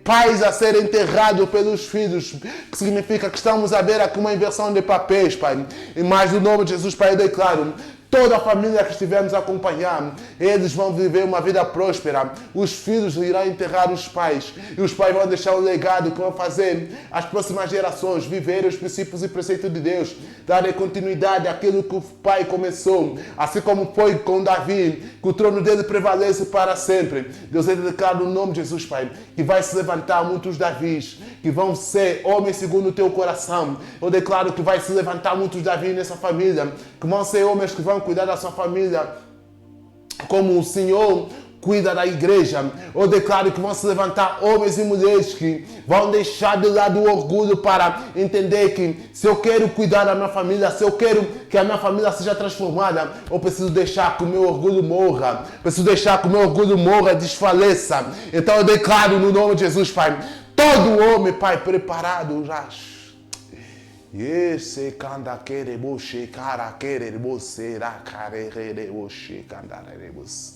pais a serem enterrados pelos filhos, que significa que estamos a ver aqui uma inversão de papéis, Pai. E mais no nome de Jesus, Pai, eu declaro, toda a família que estivermos a acompanhar, eles vão viver uma vida próspera. Os filhos irão enterrar os pais. E os pais vão deixar um legado que vão fazer as próximas gerações viverem os princípios e preceitos de Deus. Darem continuidade àquilo que o pai começou. Assim como foi com Davi, que o trono dele prevalece para sempre. Deus, ele declara no nome de Jesus, Pai, que vai se levantar muitos Davis, que vão ser homens segundo o teu coração. Eu declaro que vai se levantar muitos Davis nessa família, que vão ser homens que vão cuidar da sua família como o Senhor cuida da igreja. Eu declaro que vão se levantar homens e mulheres que vão deixar de lado o orgulho para entender que se eu quero cuidar da minha família, se eu quero que a minha família seja transformada, eu preciso deixar que o meu orgulho morra. Preciso deixar que o meu orgulho morra e desfaleça. Então eu declaro no nome de Jesus, Pai, todo homem, Pai, preparado já. Esse canda querer boche, cara querer você, ra querer boche, candaré você.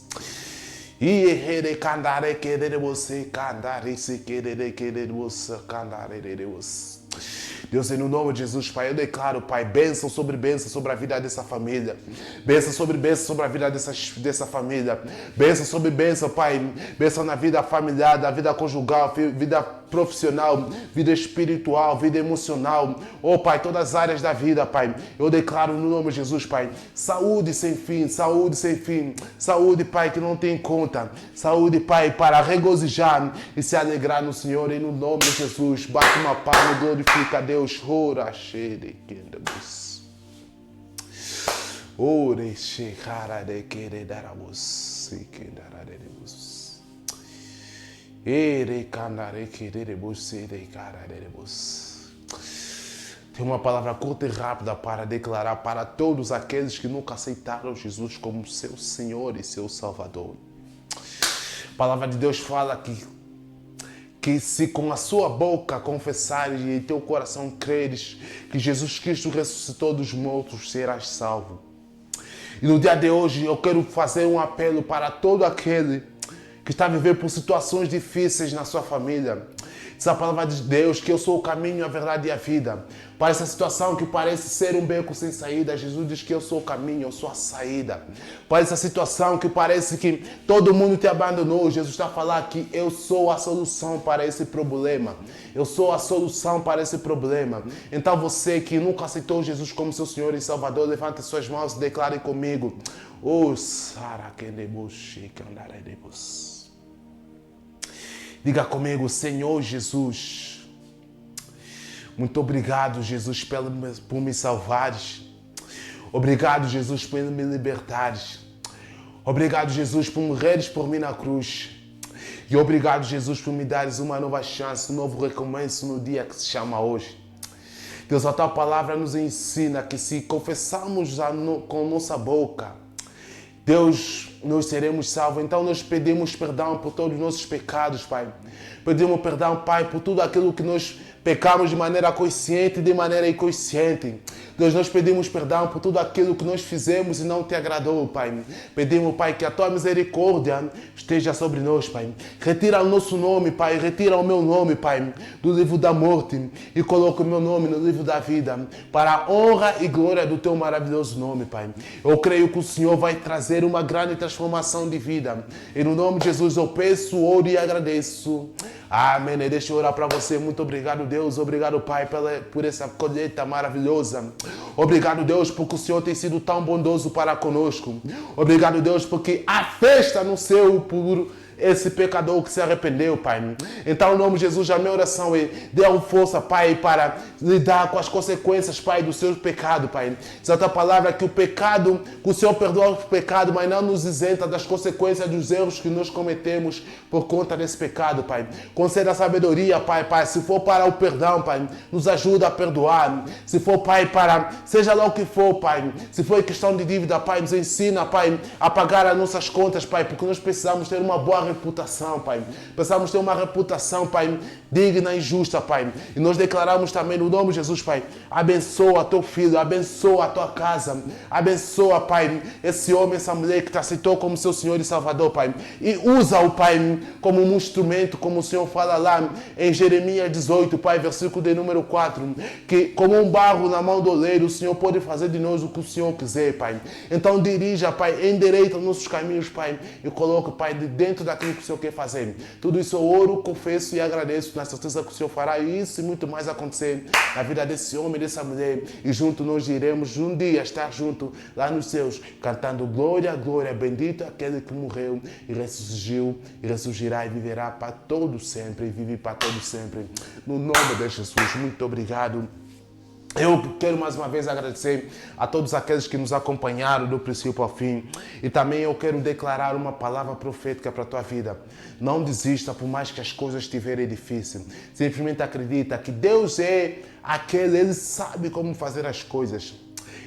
E here candare querer você, candare se querer você, candaré você. Deus, no nome de Jesus, Pai, eu declaro, Pai, bênção sobre a vida dessa família. Bênção sobre a vida dessa família. Bênção sobre bênção, Pai. Bênção na vida familiar, na vida conjugal, vida profissional, vida espiritual, vida emocional. Oh, Pai, todas as áreas da vida, Pai. Eu declaro no nome de Jesus, Pai, saúde sem fim, saúde sem fim. Saúde, Pai, que não tem conta. Saúde, Pai, para regozijar e se alegrar no Senhor. E no nome de Jesus, bate uma palma e glorifica a Deus. Ora, cheire, quendabus. Ore, checara de querer darabus. E quendarabus. Ere, canare, quererebus. Ere, cararebus. Tem uma palavra curta e rápida para declarar para todos aqueles que nunca aceitaram Jesus como seu Senhor e seu Salvador. A palavra de Deus fala que se com a sua boca confessares e em teu coração creres que Jesus Cristo ressuscitou dos mortos, serás salvo. E no dia de hoje eu quero fazer um apelo para todo aquele que está vivendo por situações difíceis na sua família. Diz a palavra de Deus que eu sou o caminho, a verdade e a vida. Para essa situação que parece ser um beco sem saída, Jesus diz que eu sou o caminho, eu sou a saída. Para essa situação que parece que todo mundo te abandonou, Jesus está a falar que eu sou a solução para esse problema. Eu sou a solução para esse problema. Então você que nunca aceitou Jesus como seu Senhor e Salvador, levante suas mãos e declare comigo. Diga comigo, Senhor Jesus, muito obrigado, Jesus, por me salvares. Obrigado, Jesus, por me libertares. Obrigado, Jesus, por morreres por mim na cruz. E obrigado, Jesus, por me dares uma nova chance, um novo recomeço no dia que se chama hoje. Deus, a tua palavra nos ensina que se confessarmos com nossa boca, Deus, nós seremos salvos. Então nós pedimos perdão por todos os nossos pecados, Pai. Pedimos perdão, Pai, por tudo aquilo que nós pecamos de maneira consciente e de maneira inconsciente. Deus, nós pedimos perdão por tudo aquilo que nós fizemos e não te agradou, Pai. Pedimos, Pai, que a tua misericórdia esteja sobre nós, Pai. Retira o nosso nome, Pai. Retira o meu nome, Pai, do livro da morte e coloca o meu nome no livro da vida, para a honra e glória do teu maravilhoso nome, Pai. Eu creio que o Senhor vai trazer uma grande transformação de vida. E no nome de Jesus eu peço, oro e agradeço. Amém. Deixa eu orar para você. Muito obrigado, Deus. Obrigado, Pai, por essa colheita maravilhosa. Obrigado, Deus, porque o Senhor tem sido tão bondoso para conosco. Obrigado, Deus, porque a festa no céu por esse pecador que se arrependeu, Pai. Então, em nome de Jesus, a minha oração é: dê força, Pai, para lidar com as consequências, Pai, do seu pecado, Pai. Diz a tua palavra que o pecado, que o Senhor perdoa o pecado, mas não nos isenta das consequências dos erros que nós cometemos por conta desse pecado, Pai. Conceda sabedoria, Pai, se for para o perdão, Pai, nos ajuda a perdoar. Se for, Pai, para, seja lá o que for, Pai, se for questão de dívida, Pai, nos ensina, Pai, a pagar as nossas contas, Pai, porque nós precisamos ter uma boa reputação, Pai. Precisamos ter uma reputação, Pai, digna e justa, Pai. E nós declaramos também no nome de Jesus, Pai, abençoa teu filho, abençoa a tua casa, abençoa, Pai, esse homem, essa mulher que te aceitou como seu Senhor e Salvador, Pai. E usa-o, Pai, como um instrumento, como o Senhor fala lá em Jeremias 18, Pai, versículo de número 4, que como um barro na mão do oleiro, o Senhor pode fazer de nós o que o Senhor quiser, Pai. Então dirija, Pai, endireita nossos caminhos, Pai, e coloca, Pai, dentro daquilo que o Senhor quer fazer. Tudo isso eu oro, confesso e agradeço na certeza que o Senhor fará isso e muito mais acontecer na vida desse homem e dessa mulher. E junto nós iremos um dia estar junto lá nos céus, cantando glória, glória, bendito aquele que morreu e ressurgiu e ressurgirá e viverá para todo sempre e vive para todo sempre. No nome de Jesus, muito obrigado. Eu quero mais uma vez agradecer a todos aqueles que nos acompanharam do princípio ao fim. E também eu quero declarar uma palavra profética para a tua vida. Não desista por mais que as coisas estiverem difíceis. Simplesmente acredita que Deus é aquele, Ele sabe como fazer as coisas.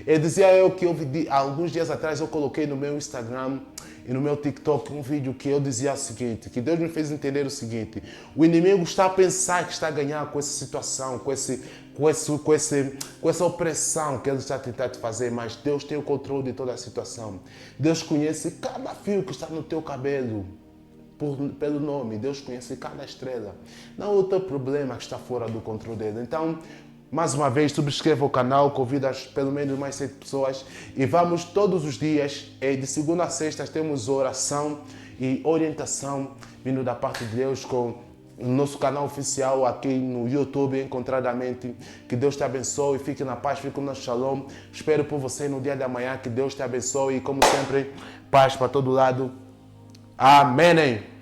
Eu dizia que alguns dias atrás eu coloquei no meu Instagram e no meu TikTok um vídeo que eu dizia o seguinte, que Deus me fez entender o seguinte: o inimigo está a pensar que está a ganhar com essa situação, com essa opressão que ele está a tentar te fazer, mas Deus tem o controle de toda a situação. Deus conhece cada fio que está no teu cabelo pelo nome. Deus conhece cada estrela. Não é o teu problema que está fora do controle dele. Então, Mais uma vez, subscreva o canal, convida pelo menos mais 7 pessoas e vamos todos os dias, de segunda a sexta, temos oração e orientação vindo da parte de Deus com o nosso canal oficial aqui no YouTube, encontradamente. Que Deus te abençoe, fique na paz, fique no shalom. Espero por você no dia de amanhã, que Deus te abençoe e como sempre, paz para todo lado. Amém.